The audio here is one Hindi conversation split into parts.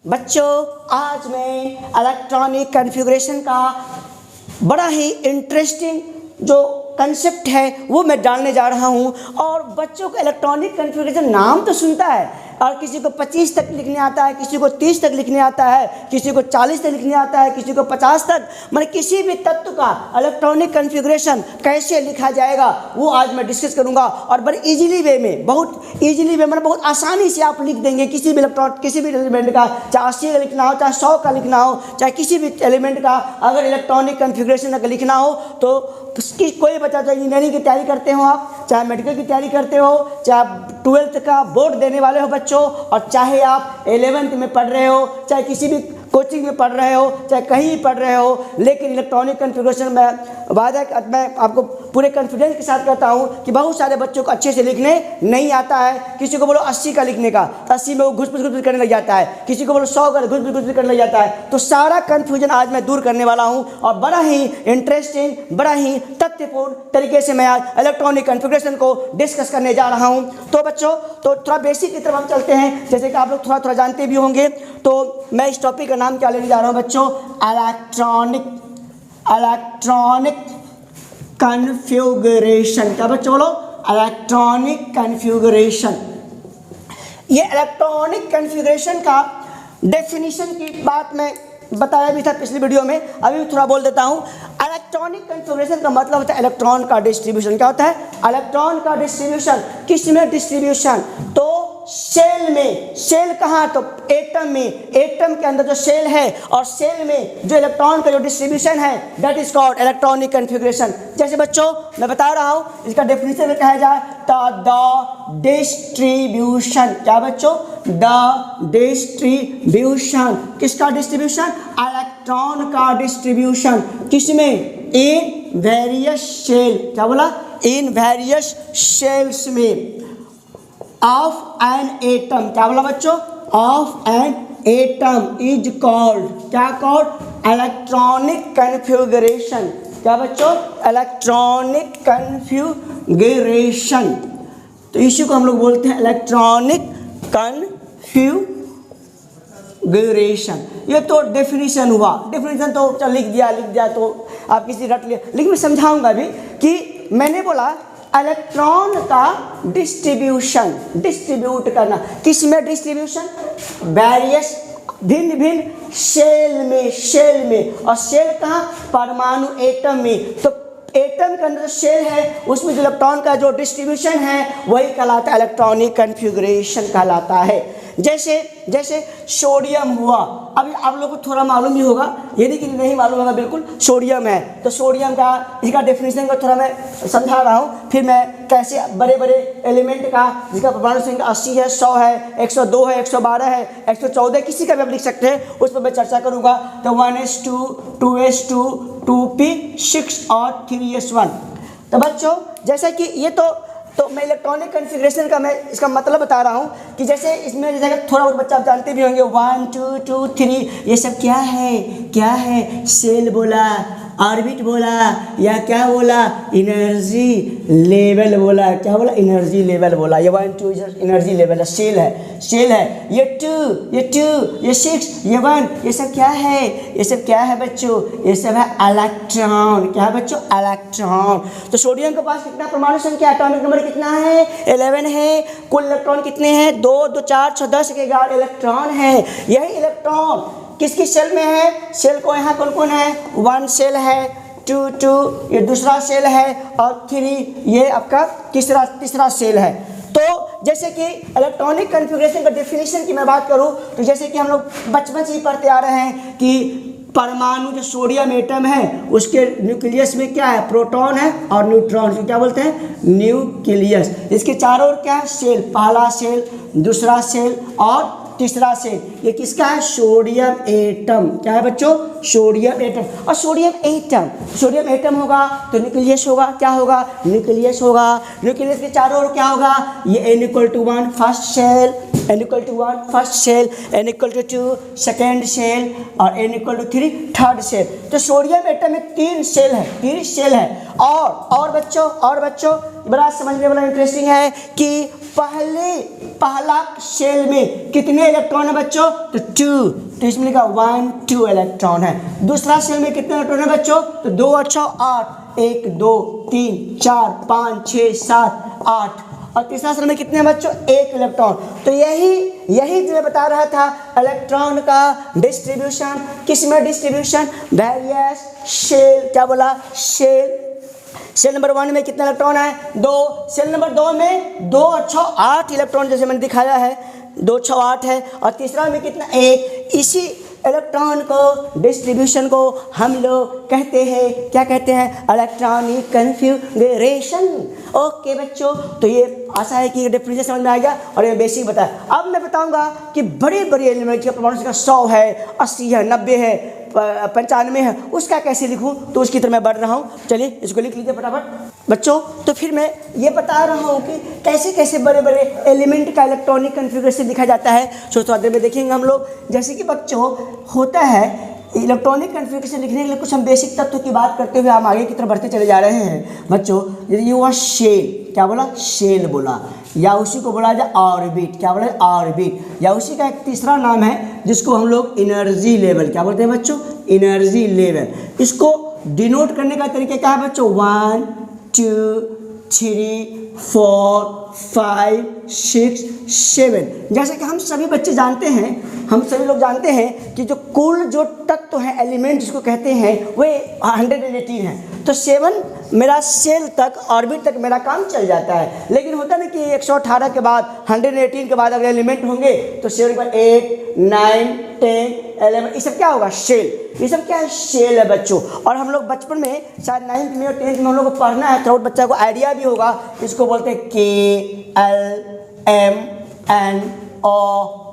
बच्चों आज मैं इलेक्ट्रॉनिक कॉन्फ़िगरेशन का बड़ा ही इंटरेस्टिंग जो कंसेप्ट है वो मैं डालने जा रहा हूँ। और बच्चों को इलेक्ट्रॉनिक कॉन्फ़िगरेशन नाम तो सुनता है और किसी को 25 तक लिखने आता है, किसी को 30 तक लिखने आता है, किसी को 40 तक लिखने आता है, किसी को 50 तक। मतलब किसी भी तत्व का इलेक्ट्रॉनिक कॉन्फ़िगरेशन कैसे लिखा जाएगा वो आज मैं डिस्कस करूँगा। और बड़े इजीली वे में, बहुत इजीली वे मतलब बहुत आसानी से आप लिख देंगे किसी भी किसी भी एलिमेंट का, चाहे 80 का लिखना हो, चाहे 100 का लिखना हो, चाहे किसी भी एलिमेंट का अगर इलेक्ट्रॉनिक कॉन्फ़िगरेशन का लिखना हो तो कोई बच्चा, चाहे इंजीनियरिंग की तैयारी करते हो आप, चाहे मेडिकल की तैयारी करते हो, चाहे 12th का बोर्ड देने वाले हो बच्चों, और चाहे आप 11th में पढ़ रहे हो, चाहे किसी भी कोचिंग में पढ़ रहे हो, चाहे कहीं भी पढ़ रहे हो, लेकिन इलेक्ट्रॉनिक कॉन्फ़िगरेशन में वादा मैं आपको पूरे कॉन्फिडेंस के साथ कहता हूँ कि बहुत सारे बच्चों को अच्छे से लिखने नहीं आता है। किसी को बोलो 80 का लिखने का, 80 में वो घुस करने लग जाता है, किसी को बोलो 100 का घुस करने लग जाता है। तो सारा कन्फ्यूजन आज मैं दूर करने वाला हूँ और बड़ा ही इंटरेस्टिंग, बड़ा ही तथ्यपूर्ण तरीके से मैं आज इलेक्ट्रॉनिक कॉन्फ़िगरेशन को डिस्कस करने जा रहा हूँ। तो बच्चों तो थोड़ा बेसिक की तरफ हम चलते हैं, जैसे कि आप लोग थोड़ा जानते भी होंगे। तो मैं इस टॉपिक का नाम क्या लेने जा रहा हूँ बच्चों? Electronic configuration. क्या बच्चों बोलो? Electronic configuration. ये इलेक्ट्रॉनिक कॉन्फ़िगरेशन का डेफिनेशन की बात मैं बताया भी था पिछली वीडियो में, अभी भी थोड़ा बोल देता हूँ। इलेक्ट्रॉनिक कॉन्फ़िगरेशन का मतलब होता है इलेक्ट्रॉन का डिस्ट्रीब्यूशन। क्या होता है? इलेक्ट्रॉन का डिस्ट्रीब्यूशन। किस में डिस्ट्रीब्यूशन? तो सेल में। सेल कहाँ? तो एटम में। एटम के अंदर जो सेल है और सेल में जो इलेक्ट्रॉन का जो डिस्ट्रीब्यूशन है, that is called electronic configuration. जैसे बच्चों मैं बता रहा हूँ, इसका डेफिनेशन में कहा जाए तो द डिस्ट्रीब्यूशन। क्या बच्चों? The distribution. किसका डिस्ट्रीब्यूशन? इलेक्ट्रॉन का डिस्ट्रीब्यूशन। किसमें? In various shell. क्या बोला? इन वेरियस सेल्स में ऑफ एन एटम। क्या बोला बच्चों? Of an atom is called, क्या कॉल्ड? Electronic configuration. क्या बच्चों? Electronic configuration. तो इसी को हम लोग बोलते हैं इलेक्ट्रॉनिक कॉन्फ़िगरेशन। ये तो डेफिनेशन हुआ। डेफिनेशन तो चल लिख दिया तो आप किसी रट लिया, लेकिन मैं समझाऊंगा भी कि मैंने बोला इलेक्ट्रॉन का डिस्ट्रीब्यूशन, डिस्ट्रीब्यूट करना। किस में डिस्ट्रीब्यूशन? वेरियस, भिन्न भिन्न सेल में। सेल में, और सेल कहाँ? परमाणु, एटम में। तो एटम के अंदर जो सेल है उसमें जो इलेक्ट्रॉन का जो डिस्ट्रीब्यूशन है वही कहलाता है इलेक्ट्रॉनिक कॉन्फ़िगरेशन कहलाता है। जैसे सोडियम हुआ। अभी आप लोगों को थोड़ा मालूम ही होगा, ये नहीं कि नहीं मालूम होगा, बिल्कुल सोडियम है। तो सोडियम का इसका डेफिनेशन को थोड़ा मैं समझा रहा हूँ, फिर मैं कैसे बड़े बड़े एलिमेंट का जिसका परमाणु संख्या 80 है, 100 है, 102 है, 112 है, 114, किसी का भी आप लिख सकते हैं, उस पर मैं चर्चा करूँगा। तो 1s2, 2s2, 2p6 और 3s1। तो बच्चों जैसे कि ये तो मैं इलेक्ट्रॉनिक कॉन्फ़िगरेशन का मैं इसका मतलब बता रहा हूँ कि जैसे इसमें जैसे थोड़ा बहुत बच्चा आप जानते भी होंगे, 1 2 2 3 ये सब क्या है? सेल बोला, ऑर्बिट बोला, या क्या बोला? एनर्जी लेवल बोला। क्या बोला? एनर्जी लेवल बोला। ये 1 2 एनर्जी लेवल है, सेल है। ये 2, ये 6, ये 1, ये सब क्या है? ये सब क्या है बच्चों? ये सब है इलेक्ट्रॉन। क्या है बच्चों? इलेक्ट्रॉन। तो सोडियम के पास कितना परमाणु संख्या, एटॉमिक नंबर कितना है? 11 है। कुल इलेक्ट्रॉन कितने हैं? 2 2 4 6 10 11 इलेक्ट्रॉन है। यही इलेक्ट्रॉन किसकी सेल में है? सेल को यहाँ कौन है? 1 सेल है, 2 ये दूसरा सेल है, और 3 ये आपका तीसरा सेल है। तो जैसे कि इलेक्ट्रॉनिक कॉन्फ़िगरेशन का डेफिनेशन की मैं बात करूँ तो जैसे कि हम लोग बचपन से ही पढ़ते आ रहे हैं कि परमाणु जो सोडियम एटम है उसके न्यूक्लियस में क्या है? प्रोटॉन है और न्यूट्रॉन। तो क्या बोलते हैं? न्यूक्लियस। इसके चारों ओर क्या है? सेल। पहला सेल, दूसरा सेल और तीसरा सेल। ये किसका है? Sodium atom. क्या है बच्चों? Sodium atom. और सोडियम एटम होगा तो न्यूक्लियस होगा। क्या होगा? न्यूक्लियस होगा। न्यूक्लियस के चारों ओर क्या होगा? ये n=1 first shell, n=1 first shell, n=2 second shell और n=3 थर्ड सेल। तो सोडियम एटम में 3 सेल है। और बच्चों बड़ा समझने वाला इंटरेस्टिंग है कि पहला सेल में कितने इलेक्ट्रॉन है बच्चों? तो 2, तो इसमें लिखा 1 2 इलेक्ट्रॉन है। दूसरा सेल में कितने इलेक्ट्रॉन है बच्चों? तो 2 और 6 8, 1 2 3 4 5 6 7 8। और तीसरा सेल में कितने हैं बच्चों? 1 इलेक्ट्रॉन। तो यही जो बता रहा था इलेक्ट्रॉन का डिस्ट्रीब्यूशन। किसमें डिस्ट्रीब्यूशन? Various shell. क्या बोला? शेल। सेल नंबर 1 में कितने इलेक्ट्रॉन है? 2। सेल नंबर 2 में 2 और 6 8 इलेक्ट्रॉन, जैसे मैंने दिखाया है, 2 6 8 है। और तीसरा में कितना? 1। इसी इलेक्ट्रॉन को डिस्ट्रीब्यूशन को हम लोग कहते हैं, क्या कहते हैं? Electronic configuration. ओके बच्चों, तो ये आशा है कि डेफिनेशन समझ में आएगा और ये बेसिक बताया। अब मैं बताऊंगा कि बड़े बड़े एलिमेंट का परमाणु संख्या 100 है, 80 है, 90 है, 95 है, उसका कैसे लिखूं? तो उसकी तरफ मैं बढ़ रहा हूँ। चलिए इसको लिख लीजिए फटाफट बच्चों। तो फिर मैं ये बता रहा हूँ कि कैसे कैसे बड़े बड़े एलिमेंट का इलेक्ट्रॉनिक कन्फिगरेशन लिखा जाता है। सो थोड़ा देर में देखेंगे हम लोग। जैसे कि बच्चों होता है इलेक्ट्रॉनिक कन्फिगरेशन लिखने के लिए कुछ हम बेसिक तत्व की बात करते हुए हम आगे की तरफ बढ़ते चले जा रहे हैं बच्चों। ये हुआ शेल। क्या बोला? शेल बोला। या उसी को बोला जाए ऑर्बिट। क्या बोला? ऑर्बिट। या उसी का एक तीसरा नाम है जिसको हम लोग एनर्जी लेवल क्या बोलते हैं बच्चों? Energy level. इसको डिनोट करने का तरीका क्या है बच्चों? 1 2 3 4 5 6 7। जैसे कि हम सभी बच्चे जानते हैं, हम सभी लोग जानते हैं कि जो कुल जो तत्व है, एलिमेंट जिसको कहते हैं, वे 118 हैं। तो 7 मेरा सेल तक, ऑर्बिट तक मेरा काम चल जाता है। लेकिन होता है ना कि 118 के बाद 118 के बाद अगर एलिमेंट होंगे तो 7 के बाद 8 9 10 11, ये सब क्या होगा? शेल। ये सब क्या है? शेल है बच्चों। और हम लोग बचपन में शायद 9th में और 10th में हम लोग को पढ़ना है, थोड़ा बच्चा को आइडिया भी होगा। इसको बोलते हैं KLMNO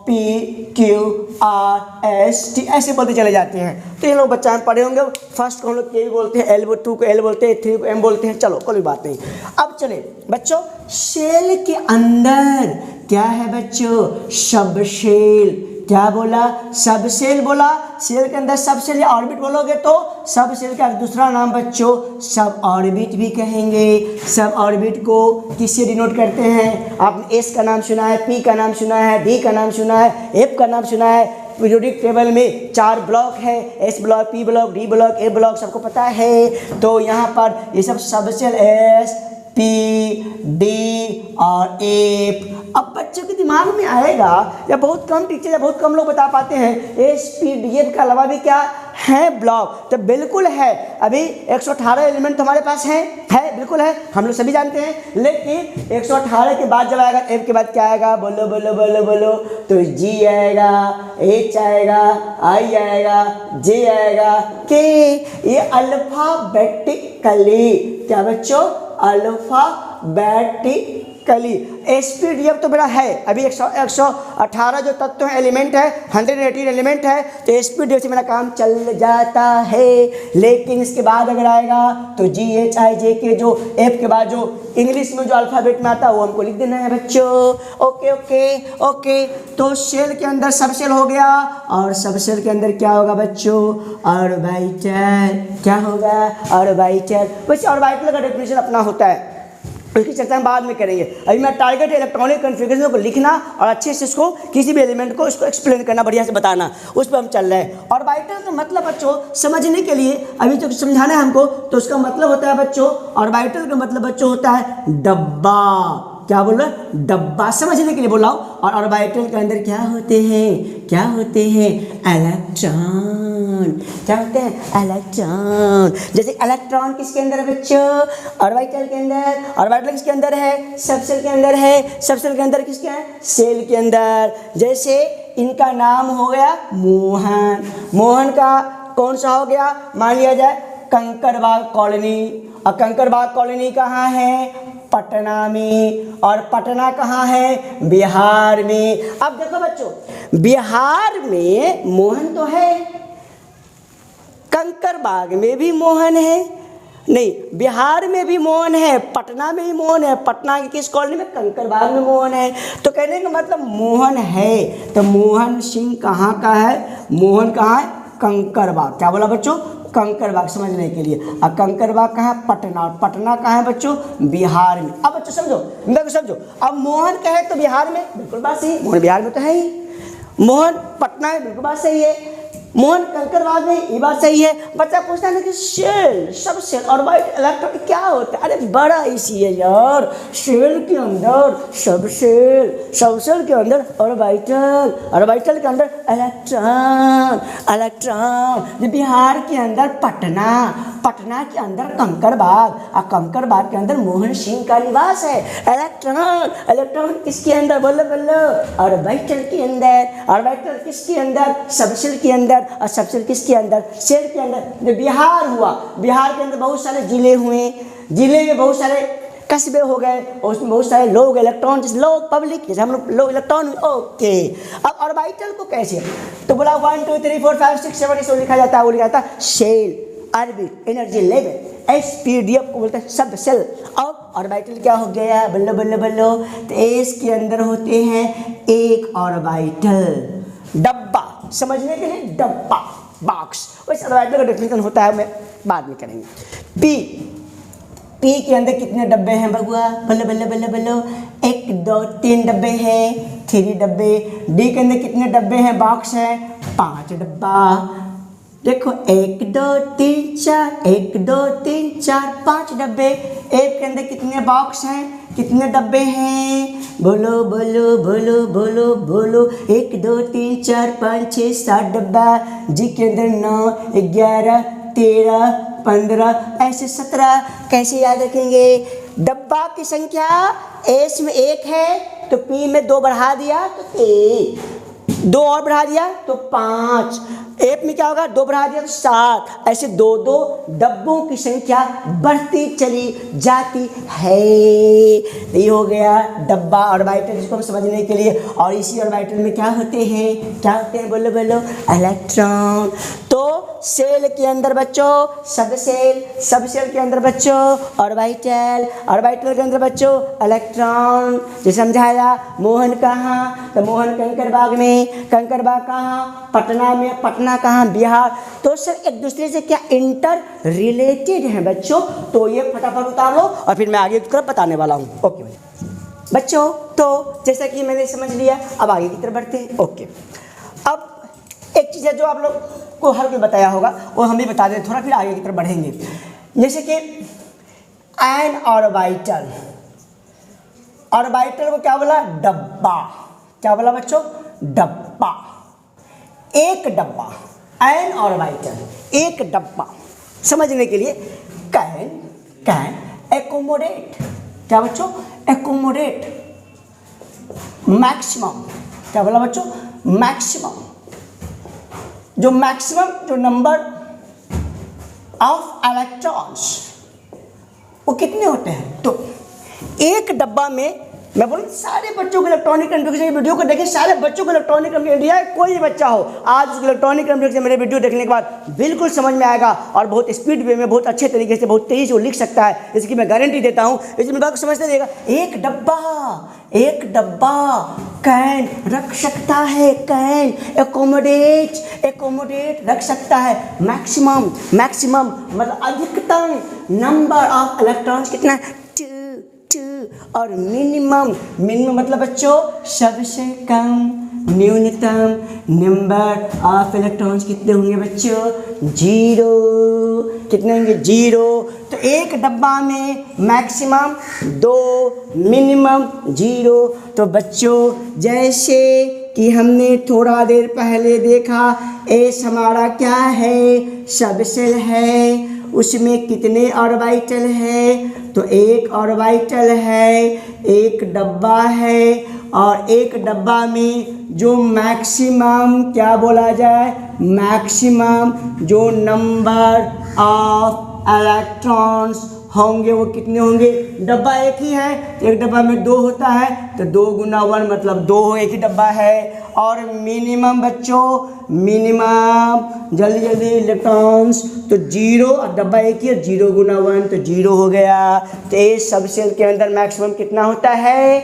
PQRST, ऐसे बोलते चले जाते हैं। तो ये लोग बच्चा हम पढ़े होंगे। फर्स्ट को हम लोग K बोलते हैं, L2 को L बोलते हैं, 3 को M बोलते हैं। चलो कोई बात नहीं। अब चले बच्चों, शेल के अंदर क्या है बच्चों? सब शेल। क्या बोला? सब सेल बोला। सेल के अंदर सब सेल या ऑर्बिट बोलोगे तो सब सेल का दूसरा नाम बच्चों सब ऑर्बिट भी कहेंगे। सब ऑर्बिट को किससे डिनोट करते हैं? आपने एस का नाम सुना है, पी का नाम सुना है, डी का नाम सुना है, एफ का नाम सुना है। पीरियोडिक टेबल में 4 ब्लॉक है, S block, P block, D block, A block, सबको पता है। तो यहाँ पर ये सब सेल एस पी डी और एफ। अब बच्चों के दिमाग में आएगा, या बहुत कम टीचर या बहुत कम लोग बता पाते हैं, एस पी डी एफ के अलावा भी क्या है ब्लॉक? तो बिल्कुल है। अभी 118 एलिमेंट हमारे पास है बिल्कुल है, हम लोग सभी जानते हैं। लेकिन 118 के बाद जब आएगा, एफ के बाद क्या आएगा? बोलो बोलो बोलो बोलो। तो जी आएगा, एच आएगा, आई आएगा, जे आएगा, के। ये अल्फाबेटिकली क्या बच्चों? अल्फाबेटिकली। एसपीडीएफ तो मेरा है अभी 118 जो तत्व है, एलिमेंट है, 118 एलिमेंट है। तो एसपीडीएफ से मेरा काम चल जाता है। लेकिन इसके बाद अगर आएगा तो जी एच आई जे के, जो एफ के बाद जो इंग्लिश में जो अल्फ़ाबेट में आता है वो हमको लिख देना है बच्चों। Okay okay okay. तो सेल के अंदर सब सेल हो गया, और सब सेल के अंदर क्या होगा बच्चों? ऑर्बिटल। क्या होगा? ऑर्बिटल। वैसे ऑर्बिटल का डेफिनेशन अपना होता है, उसकी चर्चा हम बाद में करेंगे। अभी मैं टारगेट इलेक्ट्रॉनिक कन्फिगरेशन को लिखना और अच्छे से इसको किसी भी एलिमेंट को इसको एक्सप्लेन करना, बढ़िया से बताना, उस पर हम चल रहे हैं। ऑर्बिटल का मतलब बच्चों समझने के लिए अभी जो समझाना है हमको, तो उसका मतलब होता है बच्चों, ऑर्बिटल का मतलब बच्चों होता है डब्बा। क्या बोल रहा? डब्बा। समझने के लिए बोला हूँ। और ऑर्बिटल के अंदर क्या होते हैं? क्या होते हैं? इलेक्ट्रॉन। क्या होते हैं? इलेक्ट्रॉन। जैसे इलेक्ट्रॉन किसके अंदर है बच्चों? ऑर्बिटल के अंदर। ऑर्बिटल किसके अंदर है? सब सेल के अंदर है। सब सेल के अंदर किसके है? सेल के अंदर। जैसे इनका नाम हो गया मोहन। मोहन का कौन सा हो गया? मान लिया जाए कंकड़बाग कॉलोनी। और कंकड़बाग कॉलोनी कहाँ है? पटना में। और पटना कहाँ है? बिहार में। अब देखो बच्चों, बिहार में मोहन तो है, कंकड़बाग में भी मोहन है, नहीं बिहार में भी मोहन है, पटना में भी मोहन है। पटना के किस कॉलोनी में? कंकड़बाग में मोहन है। तो कहने का मतलब मोहन है। तो मोहन सिंह कहाँ का है? मोहन कहाँ है? कंकड़बाग। क्या बोला बच्चों? कंकड़बाग। समझने के लिए। अब कंकड़बाग कहाँ है? पटना। और पटना कहाँ है बच्चों? बिहार में। अब बच्चों समझो, देखो समझो। अब मोहन कहे तो बिहार में, बिल्कुल बात सही, मोहन बिहार में तो है ही। मोहन पटना है, बिल्कुल बात सही है। मोहन कंकड़बाग में, ये बात सही है। बच्चा पूछता है कि सेल, सब सेल ऑर्बिट इलेक्ट्रॉन क्या होता है? अरे बड़ा इसी है यार, सेल के अंदर सब सेल, सब सेल के अंदर ऑर्बिटल, ऑर्बिटल के अंदर इलेक्ट्रॉन, इलेक्ट्रॉन। बिहार के अंदर पटना, पटना के अंदर कंकड़बाग, और कंकड़बाग के अंदर मोहन सिंह का निवास है। इलेक्ट्रॉन, इलेक्ट्रॉन किसके अंदर? बोलो बोलो, ऑर्बिटल के अंदर। ऑर्बिटल किसके अंदर? सबसेल के अंदर। और सबसेल किसके अंदर? सेल के अंदर। जो बिहार हुआ, बिहार के अंदर बहुत सारे जिले हुए, जिले में बहुत सारे कस्बे हो गए, और उसमें बहुत सारे लोग, इलेक्ट्रॉन, जैसे लोग पब्लिक, जैसे हम लोग इलेक्ट्रॉन। ओके, अब ऑर्बिटल को कैसे? तो बोला 1 2 3 4 5 6 7 इसको लिखा जाता है, वो लिखा जाता है shell, orbit, energy level, SPDF को बोलते हैं सब सेल। अब ऑर्बिटल क्या हो गया? बल्लो बल्लो बल्लो। तो एस के अंदर होते हैं एक ऑर्बिटल, डब्बा, समझने के लिए डब्बा, बॉक्स। वैसे ऑर्बिटल का डेफिनेशन होता है, मैं बाद में करेंगे। पी, पी के अंदर कितने डब्बे हैं बबुआ? बल्लो बल्लो बल्लो बल्लो। 1 2 3 डब्बे हैं, 3 डब्बे। डी के अंदर कितने डब्बे हैं? बॉक्स है 5 डब्बा। देखो 1 2 3 4, 1 2 3 4 5 डब्बे। एक के अंदर कितने बॉक्स हैं? कितने डब्बे हैं? बोलो बोलो बोलो बोलो बोलो। 1 2 3 4 5 6 7 डब्बा। जी के अंदर 9 11 13 15 ऐसे 17। कैसे याद रखेंगे? डब्बा की संख्या एस में 1 है, तो पी में 2 बढ़ा दिया तो 1, 2 और बढ़ा दिया तो 5, एफ में क्या होगा? 2 बढ़ा दिया तो 7। ऐसे 2 2 डब्बों की संख्या बढ़ती चली जाती है। ये हो गया डब्बा ऑर्बिटल, जिसको हम समझने के लिए। और इसी ऑर्बिटल में क्या होते हैं? क्या होते हैं? बोलो बोलो, इलेक्ट्रॉन। तो सेल के अंदर बच्चों सब सेल, सब सेल के अंदर बच्चों ऑर्बिटल, ऑर्बिटल के अंदर बच्चों इलेक्ट्रॉन। जो समझाया। मोहन कहाँ? तो मोहन कंकड़बाग में। कंकड़बाग कहाँ? पटना में। पटना कहाँ? बिहार। तो सर एक दूसरे से क्या इंटर रिलेटेड हैं बच्चों? तो ये फटाफट उतार लो और फिर मैं आगे की तरफ बताने वाला हूँ। ओके बच्चों, तो जैसा कि मैंने समझ लिया, अब आगे की तरफ बढ़ते हैं। ओके, अब एक चीज़ है जो आप लोग को हर कोई बताया होगा, वो हम भी बता दें थोड़ा, फिर आगे की तरफ बढ़ेंगे। जैसे कि एन ऑर्बिटल, ऑर्बिटल को क्या बोला? डब्बा। क्या बोला बच्चों? डब्बा। एक डब्बा, एन ऑर्बिटल एक डब्बा। समझने के लिए कैन, कैन एकोमोडेट। क्या बच्चों? Accommodate maximum. क्या बोला बच्चों? मैक्सिमम। जो मैक्सिमम जो नंबर ऑफ इलेक्ट्रॉन्स वो कितने होते हैं? तो एक डब्बा में, मैं बोलूँ सारे बच्चों को इलेक्ट्रॉनिक कम्युनिकेशन वीडियो को देखें, सारे बच्चों को इलेक्ट्रॉनिक कम्युनिकेशन, इंडिया कोई भी बच्चा हो आज उस इलेक्ट्रॉनिक कम्युनिकेशन मेरे वीडियो देखने के बाद बिल्कुल समझ में आएगा, और बहुत स्पीड वे में, बहुत अच्छे तरीके से, बहुत तेज़ी से वो लिख सकता है, इसकी मैं गारंटी देता हूँ। इसमें बात समझते देगा। एक डब्बा, एक डब्बा कैन रख सकता है, कैन एकोमोडेट, एकोमोडेट रख सकता है। मैक्सिमम, मैक्सिमम मतलब अधिकतम नंबर ऑफ इलेक्ट्रॉन्स कितना? 2। और मिनिमम, मिनिमम मतलब बच्चों सबसे कम, न्यूनतम नंबर ऑफ इलेक्ट्रॉन्स कितने होंगे बच्चों? 0। कितने होंगे? 0। तो एक डब्बा में मैक्सिमम 2, मिनिमम 0। तो बच्चों जैसे कि हमने थोड़ा देर पहले देखा, एस हमारा क्या है? सबसेल है। उसमें कितने ऑर्बिटल है? तो एक ऑर्बिटल है, एक डब्बा है, और एक डब्बा में जो मैक्सिमम क्या बोला जाए? मैक्सिमम जो नंबर ऑफ इलेक्ट्रॉन्स होंगे वो कितने होंगे? डब्बा एक ही है, एक डब्बा में 2 होता है, तो 2 गुना 1 मतलब 2 एक ही डब्बा है। और मिनिमम बच्चों, मिनिमम जल्दी जल्दी इलेक्ट्रॉन्स तो 0, और डब्बा एक ही है, 0 गुना 1 तो 0 हो गया। तो इस सब सेल के अंदर मैक्सिमम कितना होता है?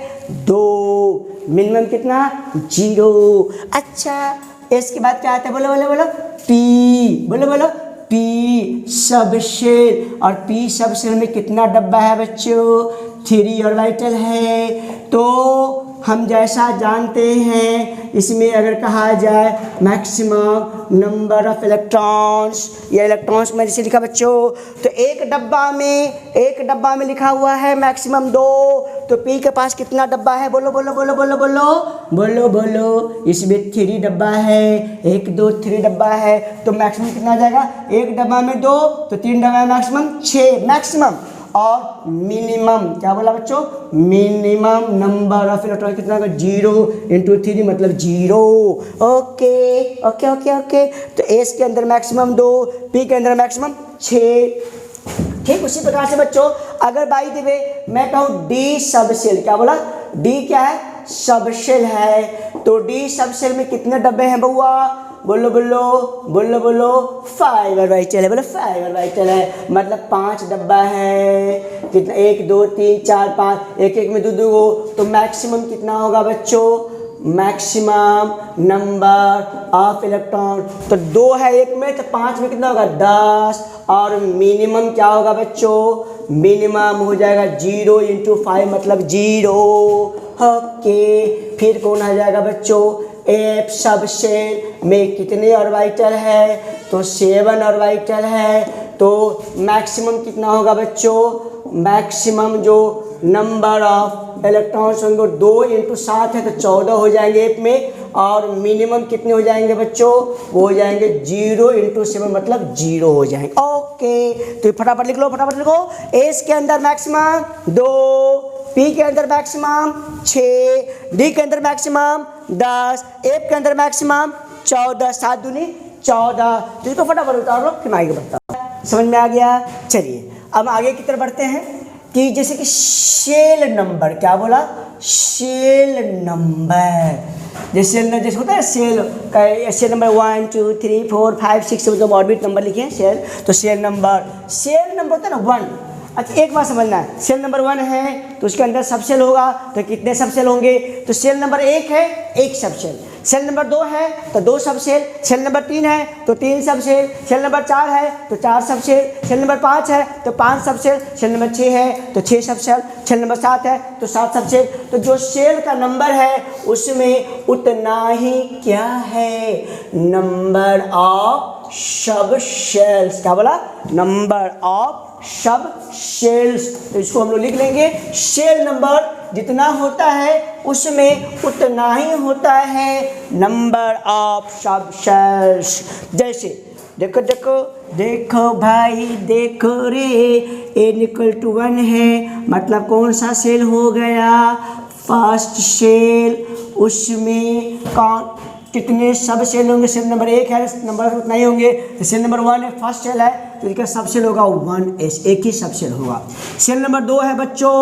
2। मिनिमम कितना? 0। अच्छा, इसके बाद क्या आता है? बोलो बोलो बोलो, पी। बोलो बोलो, पी सब सेल। और पी सब सेल में कितना डब्बा है बच्चों? 3 ऑर्बिटल है। तो हम जैसा जानते हैं इसमें अगर कहा जाए मैक्सिमम नंबर ऑफ इलेक्ट्रॉन्स, या इलेक्ट्रॉन्स में जैसे लिखा बच्चों, तो एक डब्बा में लिखा हुआ है मैक्सिमम 2, तो पी के पास कितना डब्बा है? बोलो बोलो बोलो बोलो बोलो बोलो बोलो। इसमें 3 डब्बा है, 1 2 3 डब्बा है, तो मैक्सिमम कितना आ जाएगा? एक डब्बा में 2, तो 3 डब्बा में मैक्सिमम 6 मैक्सिमम। और मिनिमम क्या बोला बच्चों? मिनिमम नंबर ऑफ इलेक्ट्रॉन कितना होगा? 0 × 3 मतलब 0। Okay okay okay okay. तो एस के अंदर मैक्सिमम 2, पी के अंदर मैक्सिमम 6। ठीक उसी प्रकार से बच्चों अगर बाई द वे मैं कहूँ डी सबसेल, क्या बोला? डी क्या है? सबसेल है। तो डी सबसेल में कितने डब्बे हैं बउआ? बोलो बोलो बोलो बोलो 5 ऑर्बिटल है। बोलो 5 ऑर्बिटल है, मतलब 5 डब्बा है। कितना? 1 2 3 4 5, एक एक में 2 2 गो। तो मैक्सिमम कितना होगा बच्चों? मैक्सिमम नंबर ऑफ इलेक्ट्रॉन, तो 2 है एक में, तो 5 में कितना होगा? 10। और मिनिमम क्या होगा बच्चों? मिनिमम हो जाएगा 0 × 5 मतलब 0। ओके, फिर कौन आ जाएगा बच्चों? एफ सबसेल में कितने ऑर्बिटल है? तो 7 ऑर्बिटल है। तो मैक्सिमम कितना होगा बच्चों? मैक्सिमम जो नंबर ऑफ इलेक्ट्रॉन्स होंगे 2 × 7 है, तो 14 हो जाएंगे एफ में। और मिनिमम कितने हो जाएंगे बच्चों? वो हो जाएंगे 0 × 7 मतलब 0 हो जाएंगे। ओके, तो फटाफट लिख लो, फटाफट लिखो। एस के अंदर मैक्सिमम 2, पी के अंदर मैक्सिमम 6, डी के अंदर मैक्सिमम 10, एफ के अंदर मैक्सिमम 14, 7 दूनी 14। तो इसको फटाफट उतार लो, फिर आगे बढ़ता हूं। समझ में आ गया? चलिए अब आगे की तरफ बढ़ते हैं कि जैसे कि शेल नंबर, क्या बोला? Shell number. जैसे होता है सेल का, सेल नंबर 1 2 3 4 5 6 मतलब ऑर्बिट नंबर लिखे हैं सेल। तो सेल नंबर होता है ना 1। अच्छा एक बात समझना है, सेल नंबर 1 है तो उसके अंदर सबसेल होगा, तो कितने सबसेल होंगे? तो सेल नंबर 1 है 1 सबसेल, सेल नंबर 2 है तो 2 सबसेल, सेल नंबर 3 है तो 3 सबसेल, सेल नंबर 4 है तो 4 सबसेल, सेल नंबर 5 है तो 5 सबसेल, सेल नंबर 6 है तो 6 सबसेल, सेल नंबर 7 है तो 7 सबसेल। तो जो सेल का नंबर है उसमें उतना ही क्या है? नंबर ऑफ सब सेल्स। क्या बोला? नंबर ऑफ सब सेल्स। तो इसको हम लोग लिख लेंगे, सेल नंबर जितना होता है उसमें उतना ही होता है नंबर ऑफ सब सेल्स। जैसे देखो देखो देखो भाई देखो रे, n=1 है मतलब कौन सा सेल हो गया? First shell. उसमें कौन कितने सब सेल होंगे? सेल नंबर 1 है, नंबर उतना ही होंगे। तो सेल नंबर 1 है, फर्स्ट सेल है, तो इसका सब सेल होगा 1s, एक ही सब सेल होगा। सेल नंबर 2 है बच्चों,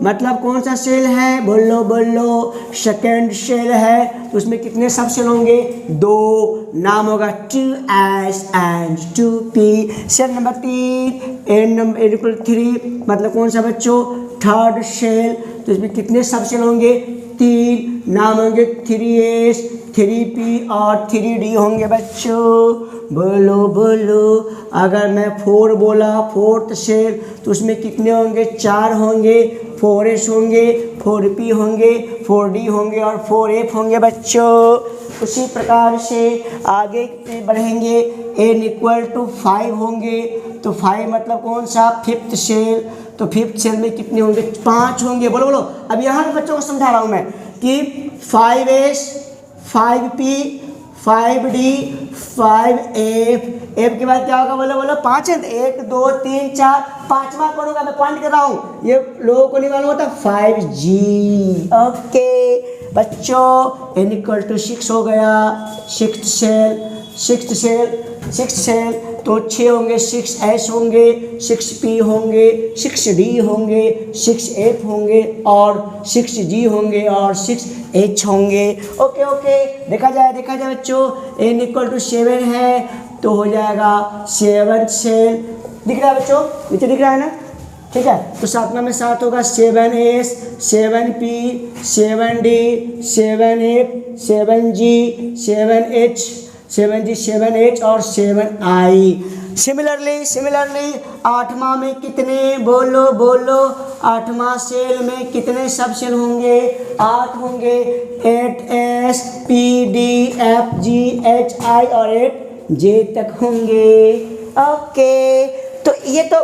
मतलब कौन सा सेल है? बोलो बोलो सेकेंड सेल है, तो उसमें कितने सब सेल होंगे? 2, नाम होगा 2s and 2p। Cell number 3 n=3 मतलब कौन सा बच्चों? थर्ड सेल, तो इसमें कितने सब सेल होंगे? 3, नाम होंगे 3s 3p और 3d होंगे बच्चों। बोलो बोलो। अगर मैं 4 बोला फोर्थ सेल, तो उसमें कितने होंगे? 4 होंगे, 4s होंगे, 4p होंगे, 4d होंगे और 4f होंगे बच्चों। उसी प्रकार से आगे बढ़ेंगे, n=5 होंगे, तो 5 मतलब कौन सा? फिफ्थ सेल, तो फिफ्थ सेल में कितने होंगे? 5 होंगे। बोलो बोलो। अब यहाँ पे बच्चों को समझा रहा हूँ मैं कि 5s 5p 5d 5f, f के बाद क्या होगा? बोलो बोलो 5 है, 1 2 3 4, 5वां कौन होगा? मैं पॉइंट कर रहा हूँ, ये लोगों को नहीं मालूम होता। 5g। ओके बच्चों, n=6 हो गया, सिक्स्थ सेल तो 6 होंगे, 6s होंगे, 6p होंगे, 6d होंगे, 6f होंगे और 6g होंगे और 6h होंगे। ओके ओके, देखा जाए बच्चों, n=7 है तो हो जाएगा 7 सेल। दिख रहा है बच्चों? नीचे दिख रहा है ना? ठीक है, तो 7वां में 7 होगा, 7s 7p 7d 7f 7g 7h 7g 7h और 7i। सिमिलरली 8वां में कितने, बोलो बोलो, 8वां सेल में कितने सब सेल होंगे, 8 होंगे, 8S P D F G H I और 8J तक होंगे। ओके, तो ये तो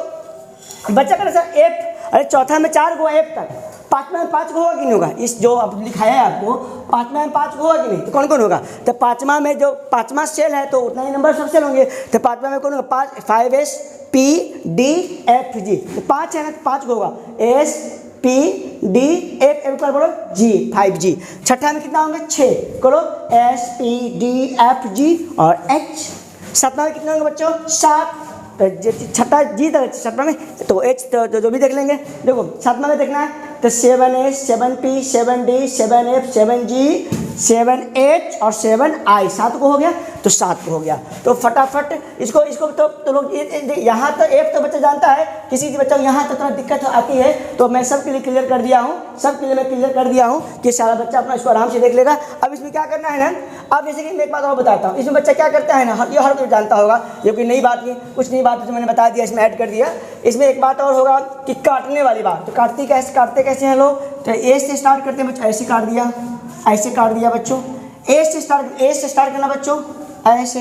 बच्चा कर सर F, अरे चौथा में 4 गो F तक, 5वां में 5 को होगा कि नहीं होगा, इस जो अब लिखाया है आपको 5वां में 5 को होगा कि नहीं, तो कौन कौन होगा, तो 5वां में जो 5वां सेल है तो उतना ही नंबर सब सेल होंगे, तो 5वां में कौन होगा, 5S P D F G, तो 5 है ना, तो 5 को होगा S P D F F बोलो G 5G। छठा में कितना होंगे 6, करो S P D F G और H। 7वां में कितने होंगे बच्चों 7, छठा जी तक 7वां में तो H तो जो भी देख लेंगे। देखो 7वां में देखना है तो 7S 7P 7D 7F 7G 7H और 7I, 7 को हो गया तो 7 को हो गया। तो फटाफट इसको तो लोग यहाँ तो F तो बच्चा जानता है, किसी बच्चा यहाँ तो थोड़ा दिक्कत आती है, तो मैं सबके लिए क्लियर कर दिया हूँ, सबके लिए मैं क्लियर कर दिया हूँ कि सारा बच्चा अपना इसको आराम से देख लेगा। अब इसमें क्या करना है ना, अब जैसे कि मैं एक बात और बताता हूँ, इसमें बच्चा क्या करता है ना, ये हर कोई जानता होगा, ये कोई नई बात नहीं, कुछ नई बात जो मैंने बता दिया इसमें ऐड कर दिया। इसमें एक बात और होगा कि काटने वाली बात, तो काटते कैसे हैं लोग, तो ए से स्टार्ट करते हैं बच्चों, ऐसे काट दिया, ऐसे काट दिया बच्चों, ए से स्टार्ट करना बच्चों, ऐसे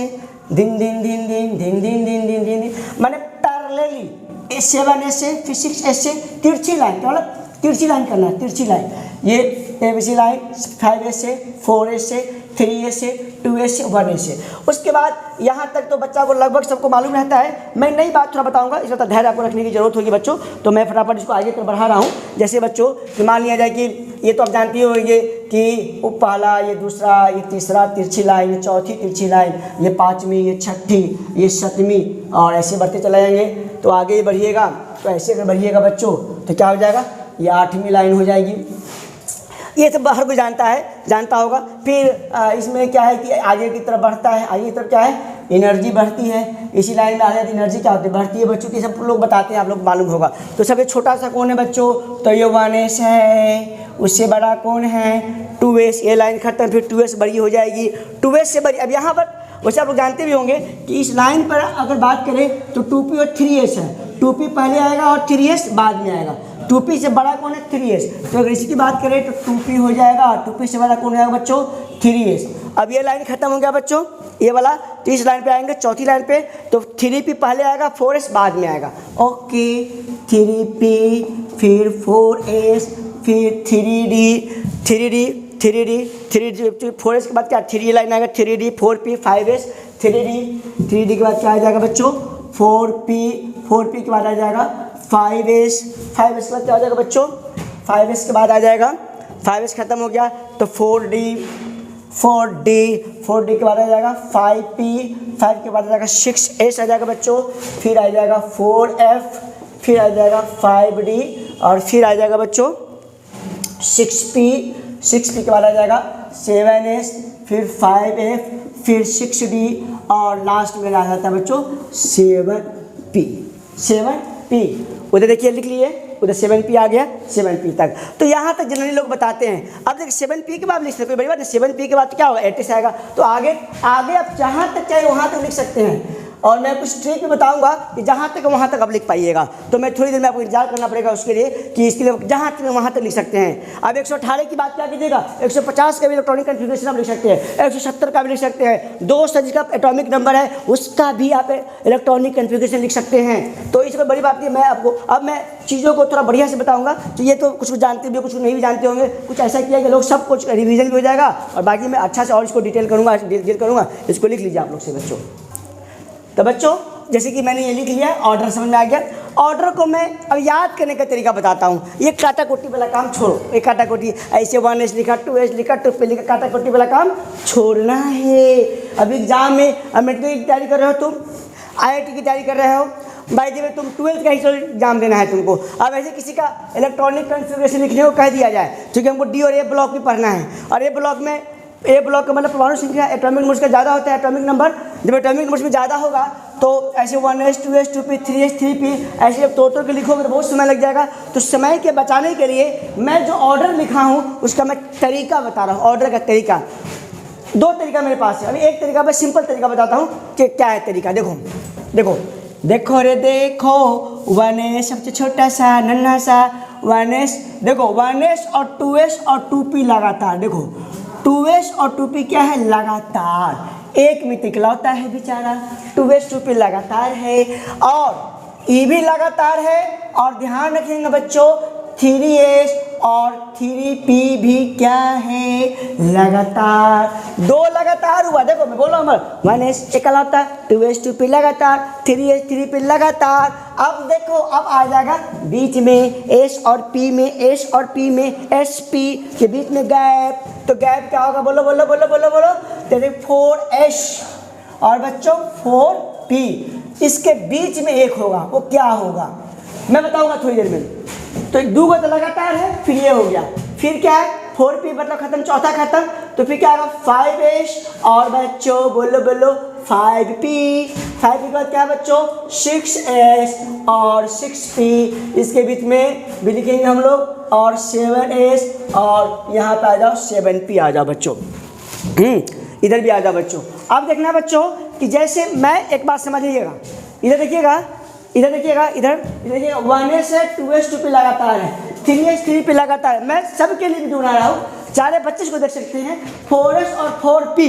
दिन दिन दिन दिन दिन दिन दिन दिन दिन मैंने पैरेलली 7 से फिर 6 से तिरछी लाइन, क्या मतलब तिरछी लाइन करना है, तिरछी लाइन, ये ABC लाइन 5 से 4 से 3 से 2 से 1 से। उसके बाद यहाँ तक तो बच्चा को लगभग सबको मालूम रहता है। मैं नई बात थोड़ा बताऊंगा, इसमें तो धैर्य आपको रखने की जरूरत होगी बच्चों, तो मैं फटाफट इसको आगे तक बढ़ा रहा हूँ। जैसे बच्चों मान लिया जाए कि ये तो आप जानते होंगे कि वो पहला, ये दूसरा, ये तीसरा तिरछी लाइन, ये चौथी तिरछी लाइन, ये 5वीं, ये 6ठी, ये 7वीं, और ऐसे बढ़ते चले जाएंगे। तो आगे बढ़िएगा तो ऐसे अगर बढ़िएगा बच्चों तो क्या हो जाएगा, ये 8वीं लाइन हो जाएगी। ये सब हर कोई जानता होगा। फिर इसमें क्या है कि आगे की तरफ बढ़ता है, आगे की तरफ क्या है, एनर्जी बढ़ती है, इसी लाइन में आ जाती है, एनर्जी क्या होती है, बढ़ती है बच्चों की, सब लोग बताते हैं, आप लोग मालूम होगा। तो सबसे छोटा सा कौन है बच्चों, तो ये 1S है, उससे बड़ा कौन है 2S, ये लाइन खत्म, फिर 2S बड़ी हो जाएगी, 2S से बड़ी। अब यहाँ पर वैसे आप लोग जानते भी होंगे कि इस लाइन पर अगर बात करें तो 2P और 3S है, 2P पहले आएगा और 3S बाद में आएगा। 2P से बड़ा कौन है 3S, तो अगर इसकी बात करें तो 2P हो जाएगा, 2P से बड़ा कौन आएगा बच्चों 3S। अब ये लाइन खत्म हो गया बच्चों, ये वाला, तो इस लाइन पे आएंगे चौथी लाइन पे, तो 3P पहले आएगा, 4S बाद में आएगा। ओके, 3P फिर 4S फिर 3D 4S के बाद क्या 3 लाइन आएगा, 3D 4P 5S 3D के बाद क्या आ जाएगा बच्चों 4P के बाद आ जाएगा 5S के बाद क्या हो जाएगा बच्चों 5S के बाद आ जाएगा 5S खत्म हो गया तो 4D के बाद आ जाएगा 5 के बाद आ जाएगा 6S आ जाएगा बच्चों, फिर आ जाएगा 4F, फिर आ जाएगा 5D और फिर आ जाएगा बच्चों 6P के बाद आ जाएगा 7S, फिर 5F, फिर 6D और लास्ट में आ जाता है बच्चों 7P। उधर देखिए लिख लिए, उधर 7P आ गया, 7P तक। तो यहाँ तक जनरली लोग बताते हैं। अब देखिए 7P के बाद लिख सकते, कोई बड़ी बात नहीं, 7P के बाद क्या होगा 8S आएगा। तो आगे आप जहाँ तक चाहे वहाँ तक लिख सकते हैं, और मैं कुछ ट्रिक भी बताऊंगा कि जहाँ तक वहाँ तक आप लिख पाइएगा। तो मैं थोड़ी देर में आपको इंतजार करना पड़ेगा उसके लिए कि इसके लिए जहाँ तक वहाँ तक लिख सकते हैं। अब 118 की बात क्या कीजिएगा, 150 का भी इलेक्ट्रॉनिक कन्फिग्रेशन आप लिख सकते हैं, 170 का भी लिख सकते हैं, 2 से जिसका एटॉमिक नंबर है उसका भी आप इलेक्ट्रॉनिक कन्फिग्रेशन लिख सकते हैं। तो इसमें बड़ी बात नहीं, मैं आपको अब मैं चीज़ों को थोड़ा बढ़िया से बताऊँगा। तो ये तो कुछ जानते भी, कुछ नहीं भी जानते होंगे, कुछ ऐसा किया कि लोग सब कुछ रिविजन भी हो जाएगा और बाकी मैं अच्छा से और इसको डिटेल करूँगा। इसको लिख लीजिए आप लोग से बच्चों। तो बच्चों जैसे कि मैंने ये लिख लिया, ऑर्डर समझ में आ गया। ऑर्डर को मैं अब याद करने का तरीका बताता हूँ। ये काटा कोटी वाला काम छोड़ो, ये काटा कोटी ऐसे 1S लिखा 2S लिखा 2P लिखा, काटा कोटी वाला काम छोड़ना है। अब एग्जाम में अब मेडिकल की तैयारी कर रहे हो, तुम IIT की तैयारी कर रहे हो, बाय द वे तुम 12th का हिस्सा एग्जाम देना है तुमको। अब ऐसे किसी का इलेक्ट्रॉनिक कन्फिग्रेशन लिखने को कह दिया जाए, क्योंकि हमको D और A ब्लॉक भी पढ़ना है, और A ब्लॉक में A ब्लॉक का मतलब परमाणु संख्या एटॉमिक नंबर का ज़्यादा होता है, एटॉमिक नंबर जब एटॉमिक नंबर में ज़्यादा होगा तो ऐसे 1S 2S 2P 3S 3P ऐसे जब तोड़ के लिखोगे तो बहुत समय लग जाएगा। तो समय के बचाने के लिए मैं जो ऑर्डर लिखा हूँ उसका मैं तरीका बता रहा हूँ। ऑर्डर का तरीका 2 तरीका मेरे पास है। अभी एक तरीका मैं सिंपल तरीका बताता हूँ कि क्या है तरीका। देखो देखो देखो रे देखो, 1s सबसे छोटा सा नन्हा सा 1s, देखो 1s और 2s और 2p लगातार, देखो 2s और 2p क्या है, लगातार, एक मित्र इकलौता है बेचारा, 2s 2p लगातार है और E भी लगातार है। और ध्यान रखेंगे बच्चों 3s और 3p भी क्या है, लगातार, दो लगातार हुआ। देखो मैं बोल रहा हूँ 1s इकलौता, 2s 2p लगातार, 3s 3p लगातार। अब देखो अब आ जाएगा बीच में s और p में, s और p में, sp के बीच में गैप, तो गैप क्या होगा, बोलो बोलो बोलो बोलो बोलो, जैसे 4s और बच्चों 4p, इसके बीच में एक होगा, वो क्या होगा मैं बताऊंगा थोड़ी देर में। तो दो को तो लगातार है, फिर ये हो गया, फिर क्या है 4p मतलब खत्म, चौथा खत्म, तो फिर क्या होगा 5s और बच्चों बोलो बोलो 5p, 5p के बाद क्या है बच्चों 6s और 6p, इसके बीच में भी लिखेंगे हम लोग, और 7s और यहाँ पे आ जाओ 7p आ जाओ बच्चों, इधर भी आ जाओ बच्चों। अब देखना बच्चों कि जैसे मैं एक बात समझ लीजिएगा, इधर देखिएगा, इधर देखिएगा, इधर देखिएगा 1s है, 2s 2p लगातार है, 3s 3p लगातार है, मैं सबके लिए भी ढूंढा रहा हूँ, सारे बच्चे को देख सकते हैं, 4s और 4p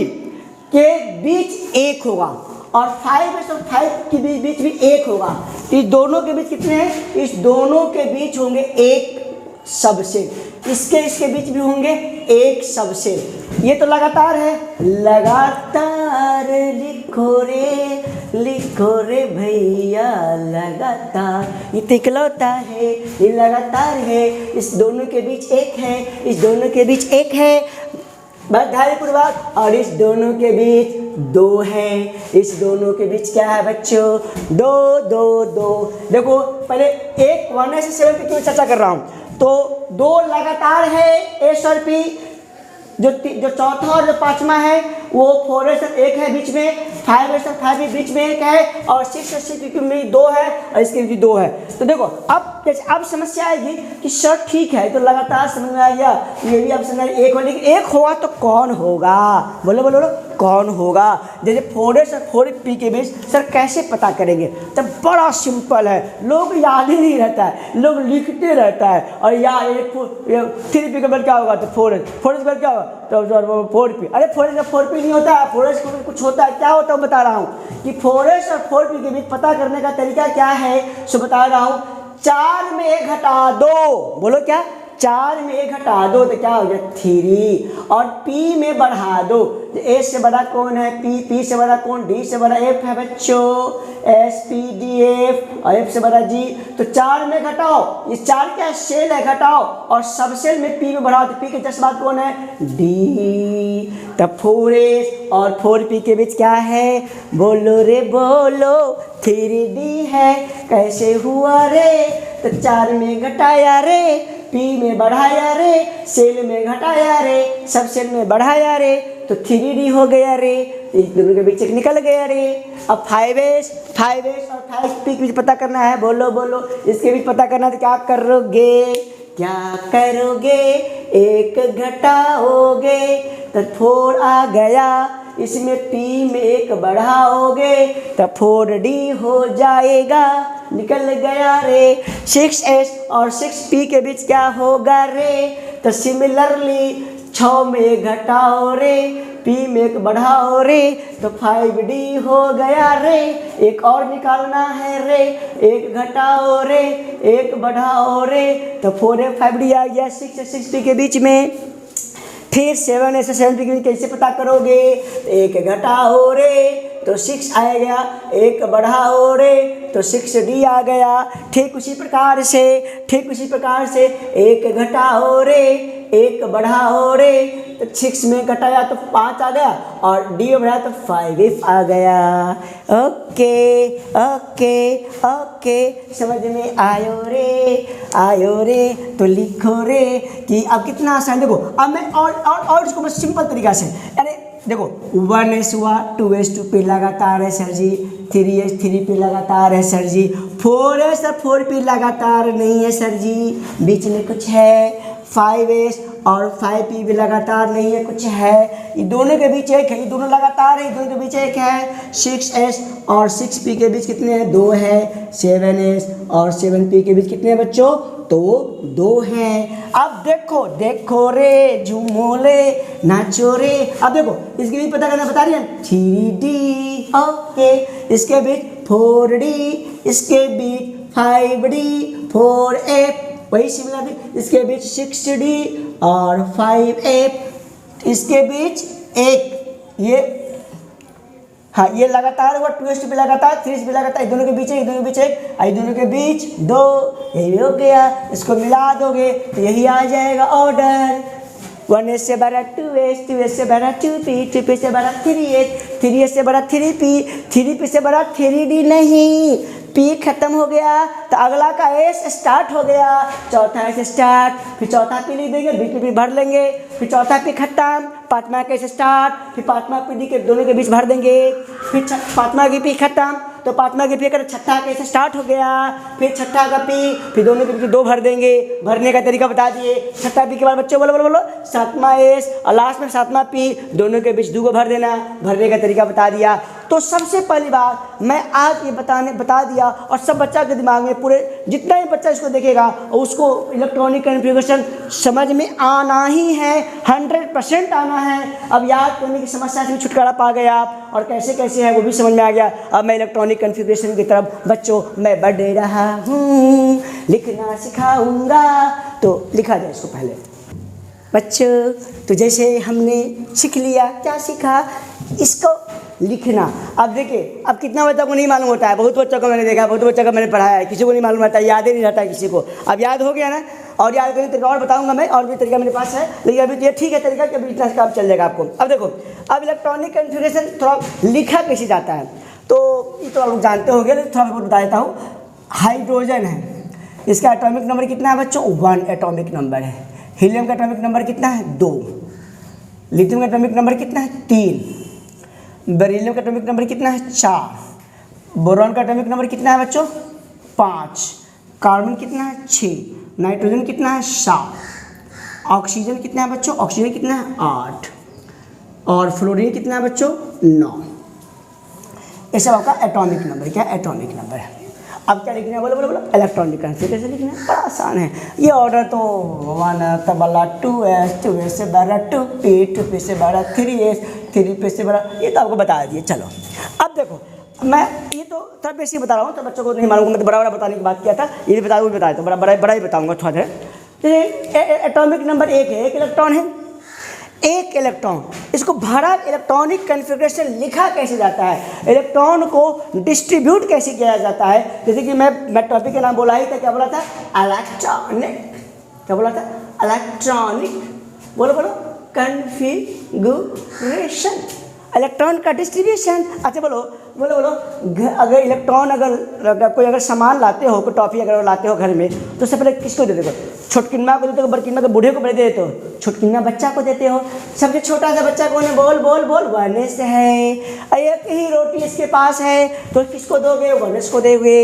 के बीच एक होगा और 5s और 5 के बीच भी एक होगा, इस दोनों के बीच कितने हैं, इस दोनों के बीच होंगे एक सबसेट, इसके बीच भी होंगे एक सबसेट, ये तो लगातार है, लगातार लिखो रे भैया लगातार, ये तो इकलौता है, ये लगातार है, इस दोनों के बीच एक है, इस दोनों के बीच एक है, ध्यानपूर्वक, और इस दोनों के बीच दो है, इस दोनों के बीच क्या है बच्चों, दो दो दो। देखो पहले एक 1s से 7p की चर्चा कर रहा हूँ, तो दो लगातार है s और p, जो चौथा और जो पांचवा है वो 4s और 1 है बीच में, 5s और 5 भी बीच में एक है, और 6 और 6 में 2 है और इसके भी 2 है। तो देखो अब समस्या आएगी कि सर ठीक है तो लगातार समझ में आ गया, ये भी अब समझ एक हो, लेकिन एक होगा तो कौन होगा, बोलो बोलो बोलो कौन होगा, जैसे 4s और 4p के बीच सर कैसे पता करेंगे, तो बड़ा सिंपल है, लोग याद ही नहीं रहता है, लोग लिखते रहता है, और यार 3p के बाद क्या होगा तो 4s के बाद क्या होगा तो 4p, अरे 4s का 4p नहीं होता है, 4s को कुछ होता है, क्या होता है बता रहा हूँ कि 4s और 4p के बीच पता करने का तरीका क्या है, सो बता रहा हूँ, 4 में 1 घटा दो, बोलो क्या, 4 में 1 घटा दो तो क्या हो गया 3, और p में बढ़ा दो, a से बड़ा कौन है p से बड़ा कौन, d से बड़ा f है बच्चों, s p d f, और f से बड़ा g, तो 4 में घटाओ, ये 4 क्या सेल है, घटाओ, और सब सेल में p में बढ़ाओ, तो p के जस्ट बाद कौन है d, तब 4s और 4p के बीच क्या है, बोलो रे बोलो 3d है, कैसे हुआ रे, तो 4 में घटाया रे, p में बढ़ाया रे, सेल में घटाया रे, सब सेल में बढ़ाया रे, तो 3d हो गया रे, इस दोनों के बीच एक निकल गया रे। अब 5s और 5p के बीच पता करना है, बोलो बोलो, इसके बीच पता करना है तो क्या करोगे, एक घटाओगे तो 4 आ गया, इसमें p में एक बढ़ाओगे तो 4d हो जाएगा, निकल गया रे। 6s और 6p के बीच क्या होगा रे, तो सिमिलरली 6 में 1 घटाओ रे, p में 1 बढ़ाओ रे, तो 5d हो गया रे, एक और निकालना है रे, 1 घटाओ रे, 1 बढ़ाओ रे, तो 4 5d आ गया 6 और 6p के बीच में। फिर 7s और 7p के बीच कैसे पता करोगे, 1 घटाओ रे तो 6 आएगा, 1 बढ़ाओ रे तो 6d आ गया। ठीक उसी प्रकार से 1 घटाओ रे, 1 बढ़ाओ रे तो 6 में घटाया तो 5 आ गया, और d बढ़ाया तो 5f आ गया। ओके समझ में आयो रे, तो लिखो रे कि अब कितना आसान, देखो अब मैं और इसको बस सिंपल तरीका से, अरे देखो 1s हुआ, 2s 2p लगातार है सर जी, 3s 3p लगातार है सर जी, 4s और 4p लगातार नहीं है सर जी, बीच में कुछ है, 5s और 5p भी लगातार नहीं है, कुछ है, ये दोनों के बीच एक है, ये दोनों लगातार है, ये दोनों के बीच एक है। 6s और 6p के बीच कितने हैं? 2 है। 7s और 7p के बीच कितने हैं बच्चों? तो 2 हैं। अब देखो, देखो रे झूमोले नाचो रे। अब देखो इसके बीच पता करना बता रही है 3d, ओके, इसके बीच 4d, इसके बीच 5d, 4f, वही सिमिलर, इसके बीच 6d और 5f, इसके बीच एक, ये हाँ ये लगातार हुआ, 2s भी लगातार, 3s भी लगातार, ये दोनों के बीच एक, दोनों के बीच एक, ये दोनों के बीच 2, यही हो गया। इसको मिला दोगे तो यही आ जाएगा ऑर्डर। 1s से बड़ा 2s, 2s से बड़ा 2p, 2p से बड़ा 3s, 3s से बड़ा 3p, 3p से बड़ा 3d नहीं, p खत्म हो गया तो अगला का s स्टार्ट हो गया, चौथा s स्टार्ट, फिर चौथा p लिख देंगे, बीच में भी भर लेंगे, फिर चौथा p खत्म, पांचवा का s स्टार्ट, फिर पांचवा p के दोनों के बीच भर देंगे, फिर पांचवा की p खत्म, तो पांचवा के p कर छठा का s स्टार्ट हो गया, फिर छठा का p, फिर दोनों के बीच 2 भर देंगे। भरने का तरीका बता दिए। छठा p के बाद बच्चों बोलो बोलो बोलो, सातवां s और लास्ट में सातवां p, दोनों के बीच 2 को भर देना। भरने का तरीका बता दिया। तो सबसे पहली बात मैं आज ये बता दिया, और सब बच्चा के दिमाग में, पूरे जितना ही बच्चा इसको देखेगा उसको इलेक्ट्रॉनिक कॉन्फ़िगरेशन समझ में आना ही है, 100% आना है। अब याद करने की समस्या से भी छुटकारा पा गए आप, और कैसे कैसे है वो भी समझ में आ गया। अब मैं इलेक्ट्रॉनिक कॉन्फ़िगरेशन की तरफ बच्चों मैं बढ़ रहा हूँ, लिखना सिखाऊंगा। तो लिखा जाए इसको पहले बच्चों, तो जैसे हमने सीख लिया, क्या सीखा? इसको लिखना। अब देखिए, अब कितना बच्चों को नहीं मालूम होता है, बहुत बच्चों को मैंने देखा, बहुत बच्चों को मैंने पढ़ाया है, किसी को नहीं मालूम रहता है, याद ही नहीं रहता है किसी को। अब याद हो गया ना, और याद करने तरीका और बताऊंगा मैं, और भी तरीका मेरे पास है, लेकिन अभी ये ठीक है तरीका कि अभी इतना काम चल जाएगा आपको। अब देखो, अब इलेक्ट्रॉनिक कॉन्फ़िगरेशन थोड़ा लिखा कैसे जाता है, तो ये तो आप लोग जानते होंगे, लेकिन थोड़ा बहुत बता देता हूँ। हाइड्रोजन है, इसका एटॉमिक नंबर कितना है बच्चों? 1 एटॉमिक नंबर है। हीलियम का एटॉमिक नंबर कितना है? 2। लिथियम का एटॉमिक नंबर कितना है? 3। बेरिलियम का एटॉमिक नंबर कितना है? 4। बोरॉन का एटॉमिक नंबर कितना है बच्चों? 5। कार्बन कितना है? 6। नाइट्रोजन कितना है? 7। ऑक्सीजन कितना है बच्चों? ऑक्सीजन कितना है? 8। और फ्लोरीन कितना है बच्चों? 9। ये सब आपका एटॉमिक नंबर, क्या एटॉमिक नंबर है। अब क्या लिखना है? बोलो बोलो बोलो, इलेक्ट्रॉनिक कॉन्फ़िगरेशन कैसे लिखना है? बड़ा आसान है। ये ऑर्डर तो 1 तबला 2s, 2s से बड़ा 2p, 2p से बड़ा 3s, 3p से बड़ा, ये तो आपको बता दिए। चलो अब देखो, मैं ये तो थोड़ा बेसिक बता रहा हूँ, तो बच्चों को नहीं मालूम, मैं तो बड़ा बड़ा बताने की बात किया था, ये भी बता दूँ, बता देता हूँ, बड़ा ही बताऊँगा थोड़ा देर। जैसे एटॉमिक नंबर 1 है, 1 इलेक्ट्रॉन है, 1 इलेक्ट्रॉन, इसको भरा इलेक्ट्रॉनिक कॉन्फ़िगरेशन लिखा कैसे जाता है, इलेक्ट्रॉन को डिस्ट्रीब्यूट कैसे किया जाता है। जैसे कि मैं टॉपिक का नाम बोला ही था, क्या बोला था? इलेक्ट्रॉनिक, क्या बोला था? इलेक्ट्रॉनिक, बोलो बोलो, कॉन्फ़िगरेशन, इलेक्ट्रॉन का डिस्ट्रीब्यूशन। अच्छा बोलो बोलो बोलो, अगर इलेक्ट्रॉन अगर कोई अगर सामान लाते हो, कोई टॉफ़ी अगर लाते हो घर में, तो उससे पहले किसको देते हो? छोटकिन्ना को देते हो, बड़किन्ना को, बूढ़े को पहले देते हो? छोटकिन्ना बच्चा को देते हो। सबसे छोटा सा बच्चा कौन है? बोल बोल बोल, वनस है। एक ही रोटी इसके पास है, तो किसको दोगे? वनस को दोगे।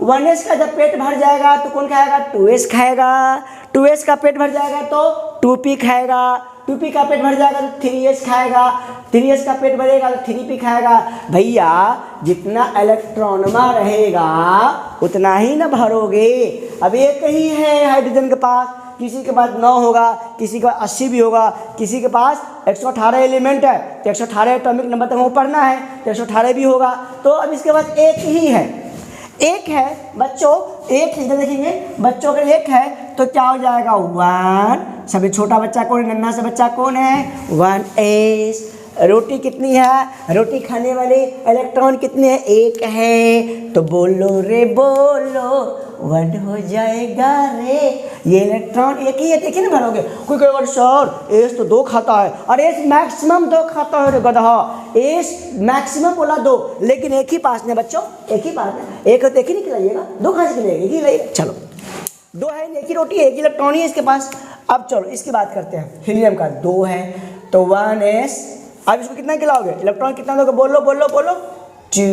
वनस का जब पेट भर जाएगा तो कौन खाएगा? 2s खाएगा। 2s का पेट भर जाएगा तो 2p खाएगा। 2p का पेट भर जाएगा तो 3s खाएगा। 3s का पेट भरेगा तो 3p खाएगा। भैया जितना इलेक्ट्रॉनमा रहेगा उतना ही ना भरोगे। अब एक ही है हाइड्रोजन के पास, किसी के पास 9 होगा, किसी के पास 80 भी होगा, किसी के पास 118 एलिमेंट है, तो 118 एटॉमिक नंबर तक हमको पढ़ना है, तो 118 भी होगा। तो अब इसके बाद एक ही है, एक है बच्चों, एक इधर देखेंगे बच्चों, अगर एक है तो क्या हो जाएगा? 1। सबसे छोटा बच्चा कौन है? नन्हा सा बच्चा कौन है? 1s। रोटी कितनी है? रोटी खाने वाले इलेक्ट्रॉन कितने हैं? 1 है। तो बोलो रे बोलो, 1 हो जाएगा रे। ये इलेक्ट्रॉन एक ही है, देखिए ना भरोगे। कोई कहेगा सर एस तो 2 खाता है, अरे एस मैक्सिमम 2 खाता है रे गधा। एस मैक्सिमम बोला 2, लेकिन एक ही पास में बच्चों, एक ही पास में, एक है तो एक ही निकलाइएगा, 2 कहाँ से निकलेगा? एक ही लाइएगा। चलो 2 है, एक ही रोटी है, एक ही इलेक्ट्रॉन ही है इसके पास। अब चलो इसकी बात करते हैं। हीलियम का 2 है तो 1s। अब इसको कितना खिलाओगे? इलेक्ट्रॉन कितना दोगे? बोलो बोलो बोलो, टू।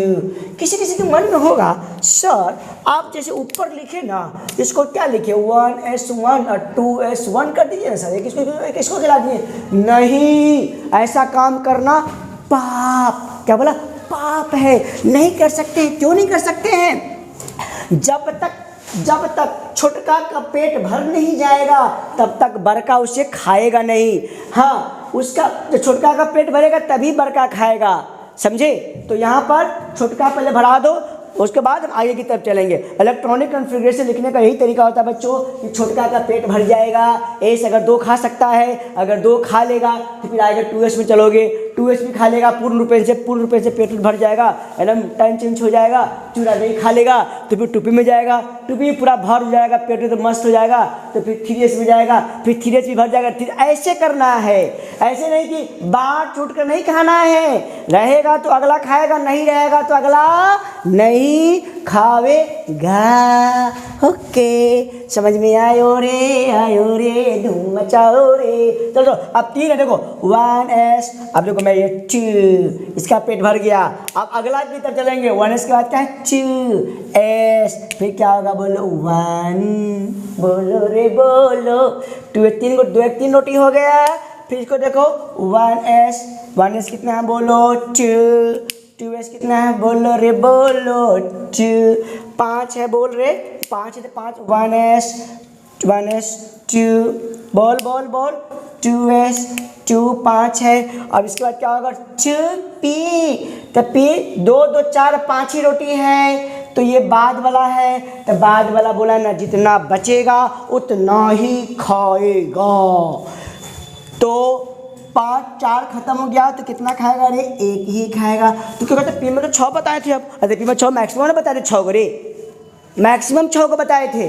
किसी किसी के मन में होगा सर आप जैसे ऊपर लिखे ना, इसको क्या लिखे 1s1 और 2s1 कर दीजिए ना सर, किसको खिला दिए? नहीं, ऐसा काम करना पाप, क्या बोला? पाप है, नहीं कर सकते। क्यों नहीं कर सकते हैं? जब तक छोटका का पेट भर नहीं जाएगा तब तक बड़का उसे खाएगा नहीं। हाँ, उसका जो छोटका का पेट भरेगा तभी बड़का खाएगा, समझे? तो यहाँ पर छोटका पहले भरा दो, उसके बाद हम आगे की तरफ चलेंगे। इलेक्ट्रॉनिक कॉन्फ़िगरेशन लिखने का यही तरीका होता है बच्चों कि छोटका का पेट भर जाएगा, एस अगर 2 खा सकता है, अगर 2 खा लेगा तो फिर आएगा 2s में चलोगे, 2s भी खा लेगा पूर्ण रूप से पेट भर जाएगा, एकदम टाइम चेंज हो जाएगा। चूड़ा नहीं खा लेगा तो फिर टूपी में जाएगा, टूपी पूरा भर हो जाएगा, पेट तो मस्त हो जाएगा, तो फिर 3s में जाएगा, फिर 3s भी भर जाएगा। फिर ऐसे करना है, ऐसे नहीं कि बाँट छूट कर नहीं खाना है। रहेगा तो अगला खाएगा, नहीं रहेगा तो अगला नहीं खावेगा। ओके, समझ में आयो रे, धूम मचाओ रे। चलो अब 3 है, देखो 1s, अब देखो मैं ये 2, इसका पेट भर गया। अब अगला की तरफ चलेंगे, 1s के बाद क्या है 2s, फिर क्या होगा बोलो 1, बोलो रे बोलो 2, 3 रोटी हो गया। फिर इसको देखो 1s कितना है बोलो 2s कितना है बोलो रे बोलो 2, 5 है बोल रे, 5 है तो 5 1s 2, बोल 2s 2, 5 है। अब इसके बाद क्या होगा 2p, तो p 2 2 4 5 ही रोटी है, तो ये बाद वाला है, तो बाद वाला बोला ना जितना बचेगा उतना ही खाएगा। तो 5 4 खत्म हो गया तो कितना खाएगा रे? 1 ही खाएगा। तो क्या कहते पी में तो 6 बताए थे। अब अरे पी में 6 मैक्सिमम बताए थे, 6 को रे, मैक्सिमम 6 को बताए थे।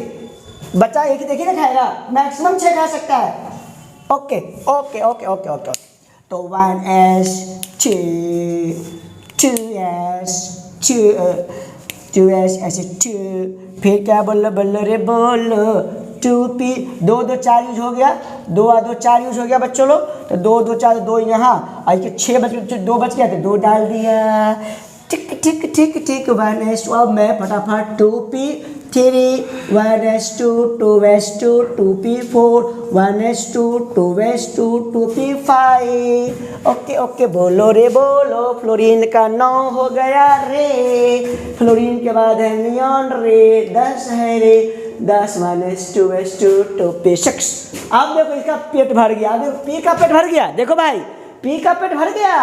बच्चा 1 ही देखिए ना खाएगा, मैक्सिमम 6 खा सकता है। ओके। तो 1s 2s ऐसे 2, फिर क्या बोलो रे बोलो 2p, 2 2 4 यूज हो गया, 2 2 4 यूज हो गया बच्चों लोग। तो 2 2 4 2 यहाँ, आज के 6 2 बच गया तो 2 डाल दिया। ठीक 1s। अब मैं फटाफट 2p 3, 1s 2, 2s 2, 2p 4, 1s 2, 2s 2, 2p 5। Okay बोलो रे बोलो, फ्लोरीन का 9 हो गया रे, फ्लोरीन के बाद है नियॉन रे, 10 है रे, 10 1s 2s 2, 2p 6। अब देखो इसका पेट भर गया, अब p का पेट भर गया, देखो भाई p का पेट भर गया।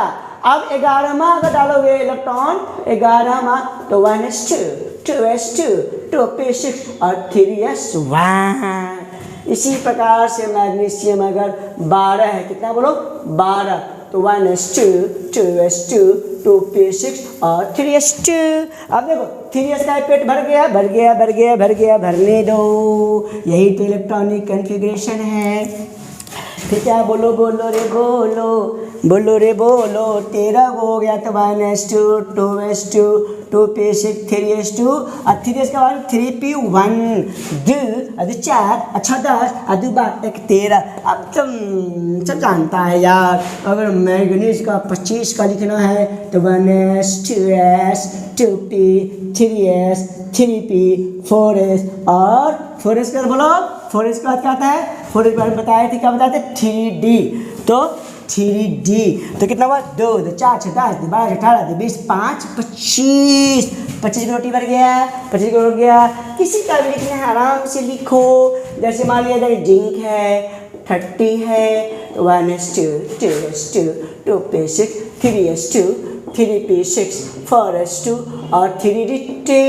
अब 11वां अगर डालोगे इलेक्ट्रॉन 11वां तो 1s 2, 2s 2, 2p 6 और 3s 1। इसी प्रकार से मैग्नीशियम अगर 12 है, कितना बोलो 12, तो 1s 2, 2s 2, 2p 6 और 3s 2। अब देखो 3s का पेट भर गया, भरने दो। यही तो इलेक्ट्रॉनिक कॉन्फ़िगरेशन है। फिर क्या बोलो रे बोलो 13 हो गया तो 1s 2, 2s 2, 2p 6, 3s 2 और 3s के बाद 3p 1, 2 और 4 अच्छा 10 और 2 बार 13। अब तुम सब जानता है यार, अगर मैग्नीज का 25 का लिखना है तो 1s 2s 2p 3s 3p 4s और 4s का बोलो 4s के बाद क्या आता है? 4s के बाद बताए थे, क्या बताए थे? 3d। तो 3d तो कितना हुआ? 2 2 4 6 10 12 18 20 5 25 25 रोटी भर गया, 25 हो गया। किसी का भी लिखना है आराम से लिखो। जैसे मान लिया जाए जिंक है 30 है, 1s 2, 2s 2, 2p 6, 3s 2, 3p 6, 4s 2 और 3d 10।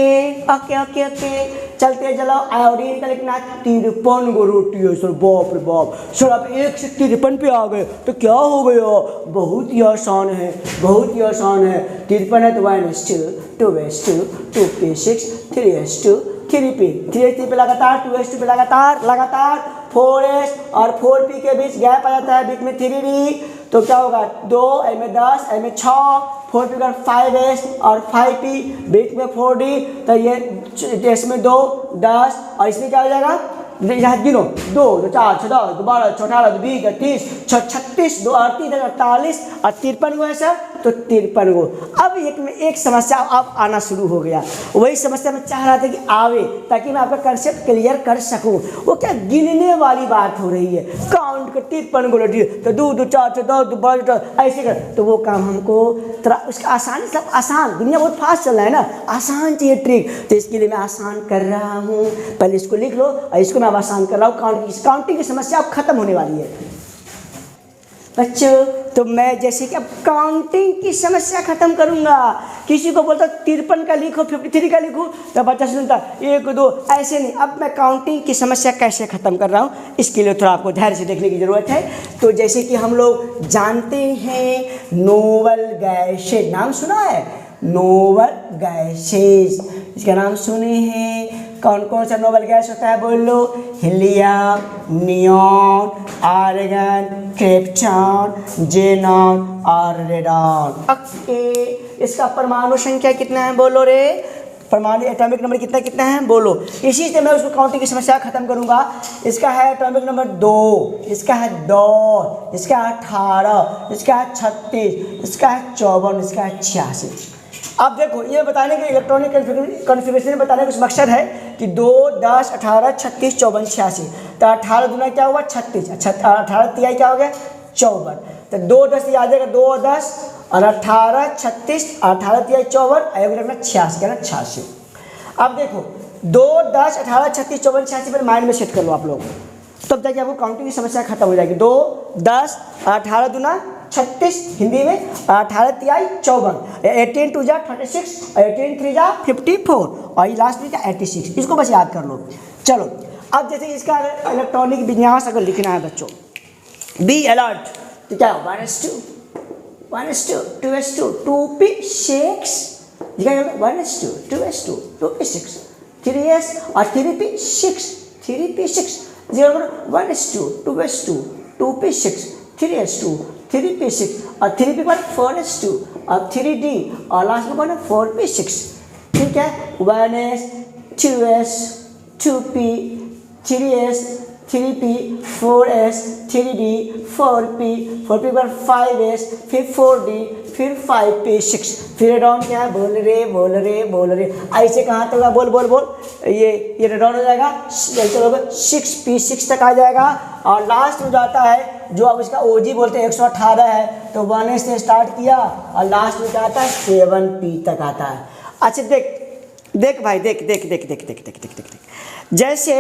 ओके चलते चलो। आयोडीन का लिखना 53 गो रोटी है सर, बाप रे बाप सर, आप 1 से 53 पे आ गए तो क्या हो गया? बहुत ही आसान है, 53 है तो 1s 2, 2s 2, 2p 6, 3s 2, 3p 3 पे लगातार, 2s 2 पे लगातार 4s और 4p के बीच गैप आ जाता है, बीच में 3d। तो क्या होगा? 2 में 10 में 6, 4p का 5s और 5p बीच में 4d, तो ये इसमें 2 10 और इसमें क्या हो जाएगा यहाँ गिनो, 2 2 4 6 10 2 12 6 18 2 20 30 6 36 2 38 48 और 53 गो है सर, तो 53 गो। अब एक समस्या अब आना शुरू हो गया, वही समस्या मैं चाह रहा था कि आवे ताकि मैं आपका कंसेप्ट क्लियर कर सकूं। वो क्या गिनने वाली बात हो रही है, काउंट कर 53 गो लड्डू, तो 2 2 4 6 10 2 12 ऐसे कर, तो वो काम हमको उसका आसानी से आसान, दुनिया बहुत फास्ट चल रहा है ना, आसान चाहिए ट्रिक, तो इसके लिए मैं आसान कर रहा हूँ। पहले इसको लिख लो और इसको मैं अब आसान कर रहा हूँ। काउंटिंग की समस्या अब खत्म होने वाली है बच्चों। तो मैं जैसे कि अब काउंटिंग की समस्या खत्म करूंगा, किसी को बोलता 53 का लिखो 53 का लिखो, तो बच्चा सुनता 1 2 ऐसे नहीं। अब मैं काउंटिंग की समस्या कैसे खत्म कर रहा हूँ, इसके लिए थोड़ा आपको धैर्य से देखने की जरूरत है। तो जैसे कि हम लोग जानते हैं नोबल गैसेज, नाम सुना है नोबल गैसेज, इसका नाम सुने हैं। कौन कौन सा नोबल गैस होता है बोल लो, helium, neon, argon, krypton, xenon और रेडॉन। ओके, इसका परमाणु संख्या कितना है बोलो रे, परमाणु एटॉमिक नंबर कितना कितना है बोलो। इसी से मैं उसको काउंटिंग की समस्या खत्म करूंगा। इसका है एटॉमिक नंबर 2, इसका है 2, इसका है 18, इसका है 36, इसका है 54, इसका है 86। अब देखो ये बताने के इलेक्ट्रॉनिक कॉन्फ़िगरेशन बताने का कुछ मकसद है कि 2 10 18 36 54 86, तो 18 दूना क्या हुआ 36, 18 तिहाई क्या हो गया 54, तो 2 10 याद आएगा 2 10 और 18 36 18 तिहाई 54 आएगा रखना 86 क्या ना 86। अब देखो 2 10 18 36 54 86 पर माइंड में सेट कर लो आप लोग, तब जाके आपको काउंटिंग की समस्या खत्म हो जाएगी। 2 10 18 दूना 36 हिंदी में 18 तिहाई 54, 18 2 जा 36, 18 3 जा 54 और लास्ट में क्या 86, इसको बस याद कर लो। चलो अब जैसे इसका इलेक्ट्रॉनिक विन्यास अगर लिखना है बच्चों, बी अलर्ट, तो क्या 1s2 1s2 2s2 2p6, 1s2 2s2 2p6 3s और 3p6 3p6 1s2 2s2 2p6 3s2 3p6 और 3p पर 4s2 और 3d और लास्ट में कौन है 4p6, ठीक है। 1s 2s 2p 3s 3p 4s 3d 4p 4p पर 5s फिर 4d फिर 5p6, फिर रेडॉन क्या है बोल रे ऐसे कहाँ तक होगा बोल बोल बोल, ये रेडॉन हो जाएगा, चलो 6p6 तक आ जाएगा और लास्ट में जाता है जो अब इसका ओजी बोलते हैं 118 है, तो 1s से स्टार्ट किया और लास्ट में क्या आता है 7p तक आता है। अच्छा देख भाई देख, जैसे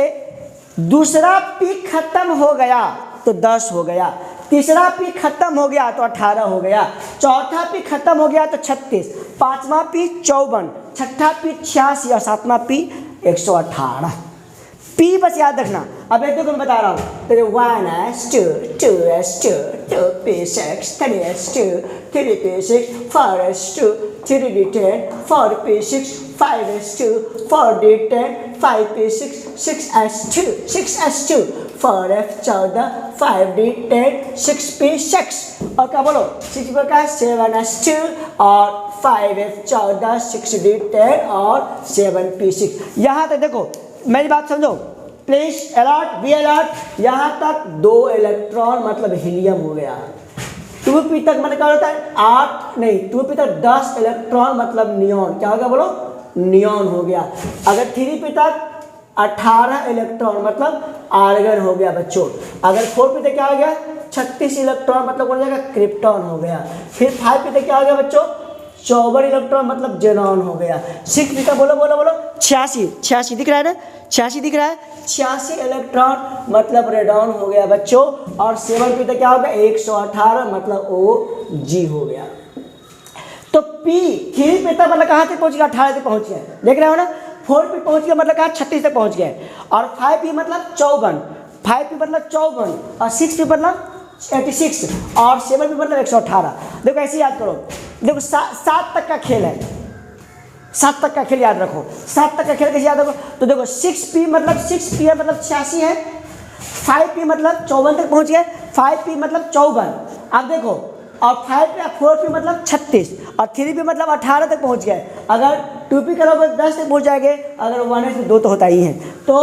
दूसरा पी खत्म हो गया तो 10 हो गया, तीसरा पी खत्म हो गया तो 18 हो गया, चौथा पी खत्म हो गया तो 36, पांचवा पी 54, छठा पी 86 और सातवां पी 118। पी बस याद रखना। अब एक देखो मैं बता रहा हूँ, तो 1s2 2s2 2p6 3s2 3p6 4s2 3d10 4p6 5s2 4d10 5p6 6s2 4f14 5d10 6p6 और क्या बोलो 6 पर का 7s2 और 5f14 6d10 और 7p6। यहाँ तक देखो मेरी बात समझो, प्लीज अलर्ट बी अलर्ट। यहाँ तक 2 इलेक्ट्रॉन मतलब हीलियम हो गया, 2p तक मतलब क्या होता है 8 नहीं 2p तक 10 इलेक्ट्रॉन मतलब नियॉन, क्या हो गया बोलो नियॉन हो गया। अगर 3p तक 18 इलेक्ट्रॉन मतलब आर्गन हो गया बच्चों। अगर 4p तक क्या हो गया 36 इलेक्ट्रॉन मतलब कौन हो जाएगा क्रिप्टॉन हो गया। फिर 5p तक क्या हो गया बच्चों 54 इलेक्ट्रॉन मतलब जेनॉन हो गया। 6p तक बोलो 86 दिख रहा है ना, 86 दिख रहा है, 86 इलेक्ट्रॉन मतलब रेडॉन हो गया बच्चों। और 7p तक क्या हो गया 118 मतलब OG हो गया। तो P 3p तक मतलब कहाँ तक पहुँच गया 18 तक पहुँच गया, देख रहे हो ना। 4p पहुँच गया मतलब कहाँ 36 तक पहुँच गया। और 5p मतलब 54, 5p मतलब 54 और 6p मतलब 86 और 7p मतलब 118। देखो ऐसे याद करो, देखो 7 तक का खेल है, 7 तक का खेल याद रखो। 7 तक का खेल कैसे याद रखो, तो देखो 6p मतलब 6p है मतलब 86 है, 5p मतलब 54 तक पहुँच गया, 5p मतलब 54। अब देखो और 4p मतलब 36 और 3p मतलब 18 तक पहुँच गया। अगर 2p करोगे 10 तक पहुँच जाएंगे, अगर 1s तो 2 तो होता ही है। तो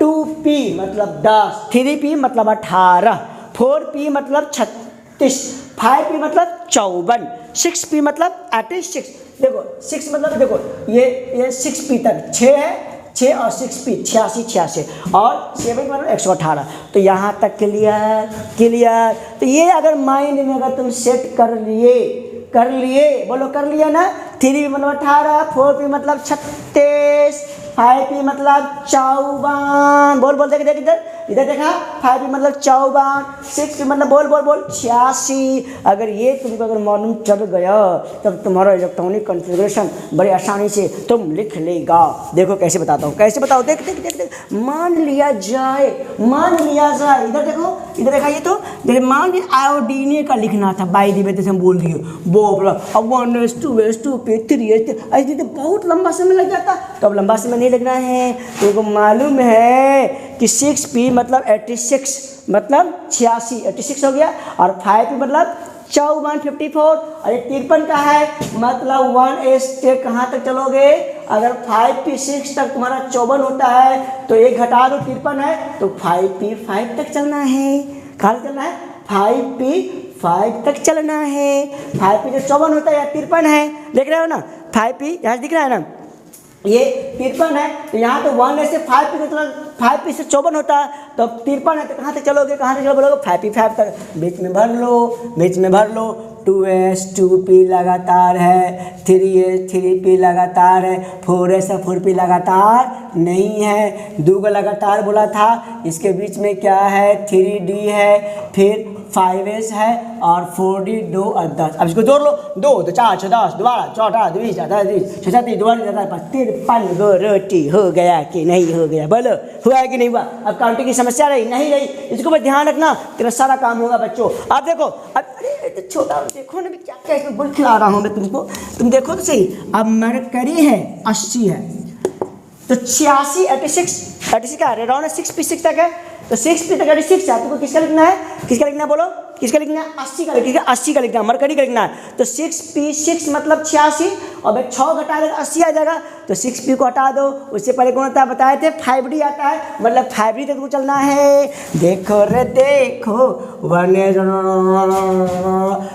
2p 2p मतलब 10, 3p मतलब 18, 4p मतलब 36, 5p मतलब 54, 6p मतलब 86। देखो 6 मतलब देखो ये 6p तक 6 है, 6 और 6p 86 और 7 मतलब 118। तो यहाँ तक क्लियर क्लियर। तो ये अगर माइंड में अगर तुम सेट कर लिए बोलो कर लिया ना। 3p मतलब 18, 4p मतलब 36, 5p मतलब 54, बोल बोल देख देख इधर देखा, 5p मतलब 54, 6p मतलब बोल 86। अगर ये तुमको अगर मालूम चल गया तब तुम्हारा इलेक्ट्रॉनिक कॉन्फ़िगरेशन बड़ी आसानी से तुम लिख लेगा। देखो कैसे बताता हूँ, कैसे बताओ, देख देख देख देख। मान लिया जाए इधर देखो, इधर देखा, ये तो मान लिया आयोडीन का लिखना था, बाई दी जैसे हम बोल दिए वो अब 1s 2s 2p 3s ऐसे तो बहुत लंबा समय लग जाता। तो अब लंबा समय नहीं लगना है। तुमको मालूम है कि 6p मतलब 86 मतलब 86, 86 हो गया, और 5p मतलब 54 54, और ये 53 का है मतलब 1s से कहाँ तक चलोगे। अगर 5p 6 तक तुम्हारा 54 होता है तो एक घटा दो 53 है, तो 5p 5 तक चलना है। कहाँ तक चलना है? 5p 5 तक चलना है। 5p जो 54 होता है या 53 है, देख रहे हो ना, 5p यहाँ दिख रहा है ना, ये 53 है। तो यहाँ तो 1 से 5p मतलब 5p से 54 होता है, तो 53 है तो कहाँ तक चलोगे, कहाँ तक चलो बोलोगे 5p 5 तक, बीच में भर लो 2s 2p लगातार है, 3s 3p लगातार है, 4s 4p लगातार नहीं है, 2 को लगातार बोला था। इसके बीच में क्या है, 3d है, फिर 5s है और 4d 2 और 10। अब इसको जोड़ लो, 2 2 4 6 10, दोबारा 14 20 30 6 7 दोबारा 53 गो रोटी हो गया कि नहीं हो गया, बोलो हुआ है कि नहीं हुआ। अब काउंटिंग की समस्या रही नहीं रही, इसको बस ध्यान रखना, तेरा सारा काम होगा बच्चों। अब देखो, अब अरे तो छोटा देखो ना क्या क्या इसमें गुल खिला रहा हूँ मैं तुमको, तुम देखो तो सही। अब मरकरी है 80 है, तो 86 86 का है, राउंड 6p6 तक है, तो 6p तक 86 है। तुमको किसका लिखना है, किसका लिखना है बोलो, किसका लिखना है? 80 का लिखना है, 80 का लिखना है, मरकरी का लिखना है। तो 6p6 मतलब 86, और 6 घटा देगा 80 आ जाएगा, तो 6p को हटा दो। उससे पहले कौन आता है बताए थे, 5d आता है, मतलब 5d तक तुमको चलना है। देखो रे देखो,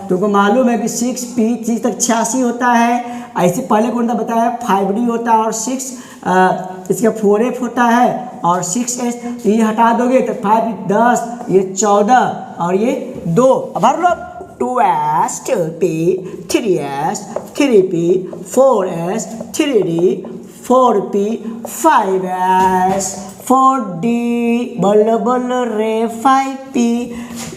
तुमको मालूम है कि 6p6 तक 86 होता है। ऐसे पहले कौन था बताया, 5d होता है, और 6 इसका 4f होता है और 6s, तो ये हटा दोगे तो 5 10, ये 14 और ये 2। अब भर लो, 2s 2p 3s 3p 4s 3d 4p 5s 4d, बोलो रे 5p।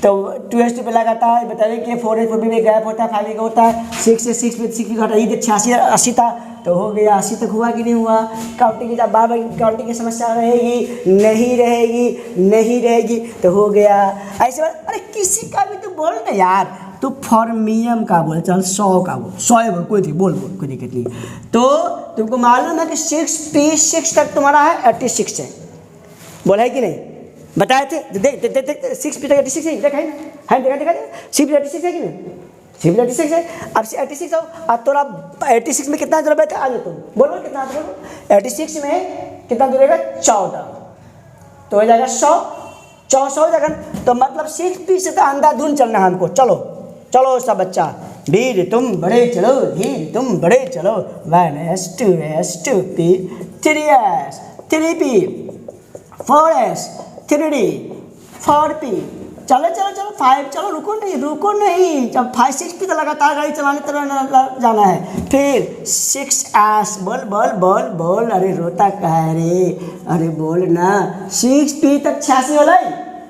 तो 2s 2 पे लगाता है, बताइए कि 4s 4p में गैप होता है, 5 का होता है, 6 से 6 पे 6 की घटा, ये 86 80 था, तो हो गया 80 तक। हुआ कि नहीं हुआ? काउंटिंग की जब बार बार काउंटिंग की समस्या रहेगी नहीं रहेगी, तो हो गया ऐसे। अरे किसी का भी तो बोल ना यार, तो फॉर्मियम का बोल, चल 100 का बोल, 100 बोल, कोई बोल कोई दिक्कत नहीं। तो तुमको मालूम है कि 6p6 तक तुम्हारा है 86 है, बोला है कि नहीं, बताए थे। देख 6p तक 86 है, देखा है ना, देखा 6p 86 है कि नहीं, 6p 86 है। अब 86 हो, अब थोड़ा 86 में कितना दूर बैठा, आज तुम बोलो कितना दूर, 86 में कितना दूर रहेगा 14, तो हो जाएगा 100 हो जाएगा। तो मतलब 6p से तो अंधाधुन चलना है हमको। चलो सब बच्चा, धीरे तुम बड़े चलो, धीरे तुम बड़े चलो। 1s 2s 2p 3s 3p 4s 3d 4p, चलो 5, चलो रुको नहीं, जब 5 6p तो लगातार गाड़ी चलाने तरह जाना है। फिर 6s, बोल, अरे रोता कहा है रे, अरे बोल ना। 6p तक 86 होलै,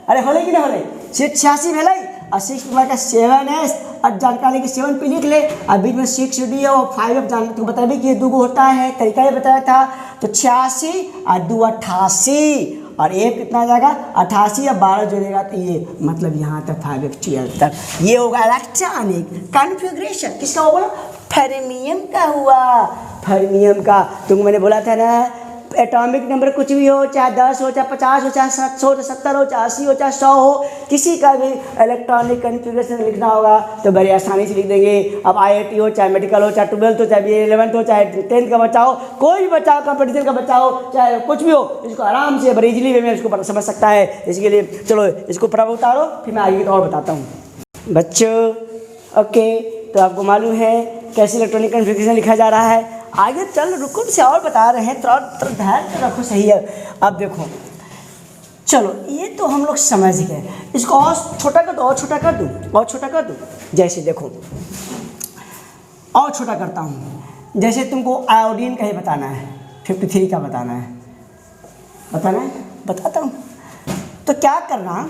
अरे होलै कि नहीं होलै, 86 भेलै, और 6p का 7s, और जानकारी कि 7p लिख ले, और बीच में 6d और 5f जान तो बता भी कि ये 2 होता है, तरीका ये बताया था। तो 86 और 2 88, और एक कितना आ जाएगा 88, या 12 जोड़ेगा तो ये मतलब यहाँ तक 5f 12 तक। ये होगा इलेक्ट्रॉनिक कॉन्फ़िगरेशन, किसका बोला, फर्मियम का हुआ, फर्मियम का। तुमको मैंने बोला था ना, एटॉमिक नंबर कुछ भी हो, चाहे 10 हो, चाहे 50 हो, चाहे 700 हो, चाहे 70 हो, चाहे 80 हो, चाहे 100 हो, किसी का भी इलेक्ट्रॉनिक कन्फिग्रेशन लिखना होगा तो बड़ी आसानी से लिख देंगे। अब IIT हो, चाहे मेडिकल हो, चाहे 12th हो, चाहे BA 11th हो, चाहे 10th का बच्चा हो, कोई भी बच्चा हो, कंपटीशन का बच्चा हो, चाहे कुछ भी हो, इसको आराम से बड़ी इजीली वे में इसको समझ सकता है। इसके लिए चलो इसको प्रभु उतारो, फिर मैं आगे और बताता हूँ बच्चों। ओके, तो आपको मालूम है कैसे इलेक्ट्रॉनिक कन्फिग्रेशन लिखा जा रहा है। आगे चल रुको से और बता रहे हैं, थोड़ा धैर्य रखो, सही है। अब देखो चलो ये तो हम लोग समझ गए, इसको और छोटा कर दो, और छोटा कर दूँ, और छोटा कर दूँ। जैसे देखो और छोटा करता हूँ, जैसे तुमको आयोडीन का ही बताना है, 53 का बताना है, बताता हूँ। तो क्या करना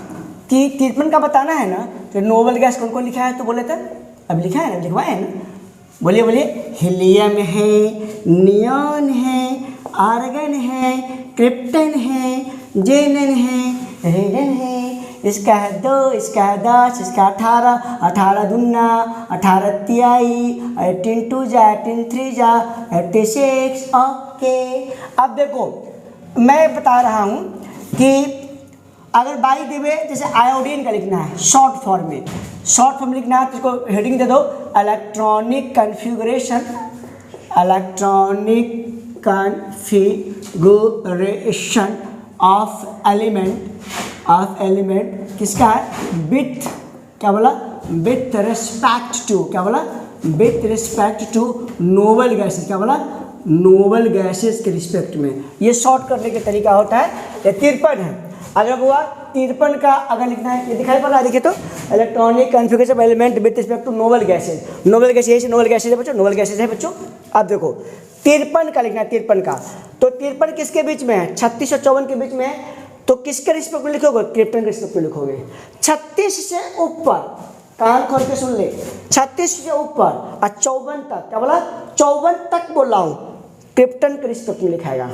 कि 53 का बताना है ना, तो नोबल गैस कौन कौन लिखा है तो बोले थे, अब लिखा है ना, लिखवाए है ना, बोलिए बोलिए। हीलियम है, नियॉन है, आर्गन है, क्रिप्टन है, जेनन है, रेडन है। इसका है 2, इसका है 10, इसका 18, 18 दूना 18 तिहाई, 18 2 जा, 18 3 जा, 86। ओके, अब देखो मैं बता रहा हूँ कि अगर बाई द वे जैसे आयोडीन का लिखना है शॉर्ट फॉर्म में, शॉर्ट फॉर्म लिखना है तो इसको हेडिंग दे दो electronic configuration, electronic configuration of element किसका है, विथ क्या बोला, विथ रिस्पेक्ट टू, क्या बोला, with respect to noble gases, क्या बोला, नोबल गैसेस के रिस्पेक्ट में। ये शॉर्ट करने का तरीका होता है। ये 53 है, अगर हुआ 53 का अगर लिखना है, ये दिखाई पड़ रहा है, देखिए तो electronic configuration of element with respect to noble gases. Noble gases, noble gases है बच्चों, नोबल गैसेज है बच्चों। अब देखो 53 का लिखना है, 53 का, तो 53 किसके बीच में है, 36 और 54 के बीच में है, तो किसके रिस्पेक्ट में लिखोगे, क्रिप्टन के रिस्पेक्ट में लिखोगे। 36 से ऊपर, कान खोल के सुन ले, 36 से ऊपर और 54 तक, क्या बोला, 54 तक बोल रहा हूँ, क्रिप्टन के रिस्पेक्ट में लिखाएगा।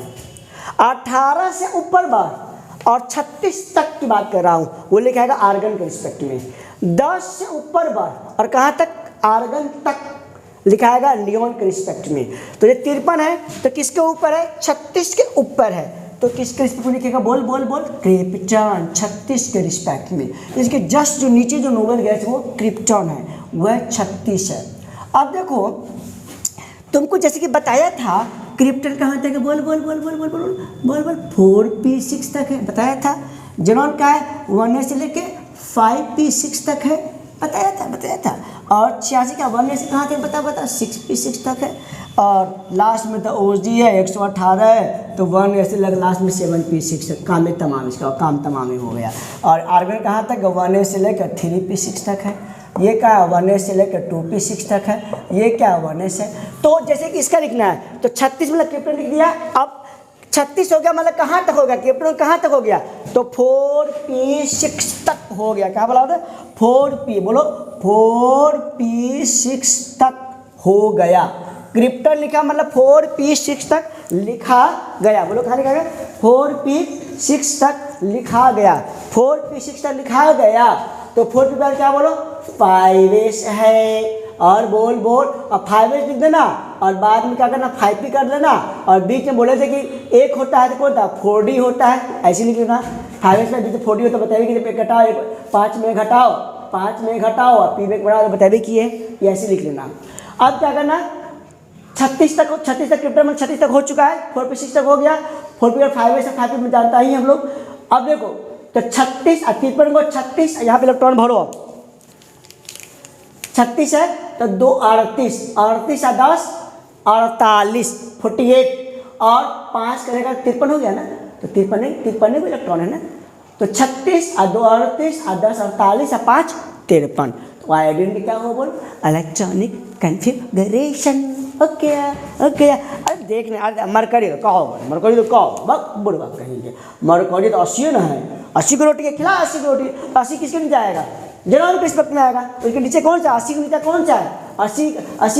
18 से ऊपर बार और 36 तक की बात कर रहा हूँ, वो लिखाएगा आर्गन के रिस्पेक्ट में। 10 से ऊपर बार और कहाँ तक, आर्गन तक लिखाएगा नियॉन के रिस्पेक्ट में। तो ये 53 है तो किसके ऊपर है, 36 के ऊपर है, तो किसके रिस्पेक्ट में लिखेगा, बोल बोल बोल, क्रिप्टन, 36 के रिस्पेक्ट में। इसके जस्ट जो नीचे जो नोबल गैस वो क्रिप्टन है, वह 36 है। अब देखो तुमको जैसे कि बताया था क्रिप्टन कहाँ तक है, बोल बोल बोल बोल बोल बोल बोल बोल 4p6 तक है, बताया था। जेनॉन का है 1s से लेके 5p6 तक है, बताया था। और 86 का 1s से कहाँ तक बता 6p6 तक है। और लास्ट में तो OG है 118 है, तो 1s से लग लास्ट में 7p6 है, काम में तमाम, इसका काम तमाम ही हो गया। और आर्गन कहाँ तक, 1s से लेकर 3p6 तक है। ये क्या है, 1s से लेकर 2p6 तक है। ये क्या 1s है। तो जैसे कि इसका लिखना है तो 36 मतलब क्रिप्टन लिख दिया। अब 36 हो गया मतलब कहाँ तक हो गया, क्रिप्टन कहाँ तक हो गया, तो 4p6 तक हो गया। क्या बोला होता है, 4p, बोलो 4p6 तक हो गया। क्रिप्टन लिखा मतलब 4p6 तक लिखा गया, बोलो कहाँ लिखा गया, 4p6 तक लिखा गया, 4p6 तक लिखा गया। तो 4p पर क्या बोलो, 5s है, और बोल बोल, और 5s लिख देना, और बाद में क्या करना, 5p कर लेना, और बीच में बोले थे कि एक होता है तो कौन था, 4d होता है, ऐसे लिख लेना। 5s में बीच में 4d होता है, बताइए कि घटाओ, 5 में घटाओ, 5 में घटाओ, और p में बढ़ाओ, तो बताइए कि ये ऐसे लिख लेना। अब क्या करना, 36 तक क्रिप्टन में 36 तक हो चुका है, 4p6 तक हो गया, 4p और 5s से 5p में जानता ही हम लोग। अब देखो तो 36 और 53 को 36, यहाँ पे इलेक्ट्रॉन भरो, 36 है तो 2 38, 38 और 10 48, 48, और 5 करेगा 53 हो गया ना, तो 53 को इलेक्ट्रॉन है ना, तो 36 और 2 38 और 10 48 और 5 53। तो आयोडीन क्या हो, बोल इलेक्ट्रॉनिक कन्फिगरेशन। ओके अरे देखने, अरे मरकरी तो कहो, मरकरी तो कहो, बक बुढ़वा कहेंगे, मरकरी तो 80 ना है, 80 की रोटी के खिला, 80 की रोटी, 80 किसके नीचे आएगा, जेनॉन के रिस्पेक्ट में आएगा। उसके नीचे कौन सा, 80 के नीचे कौन सा है, 80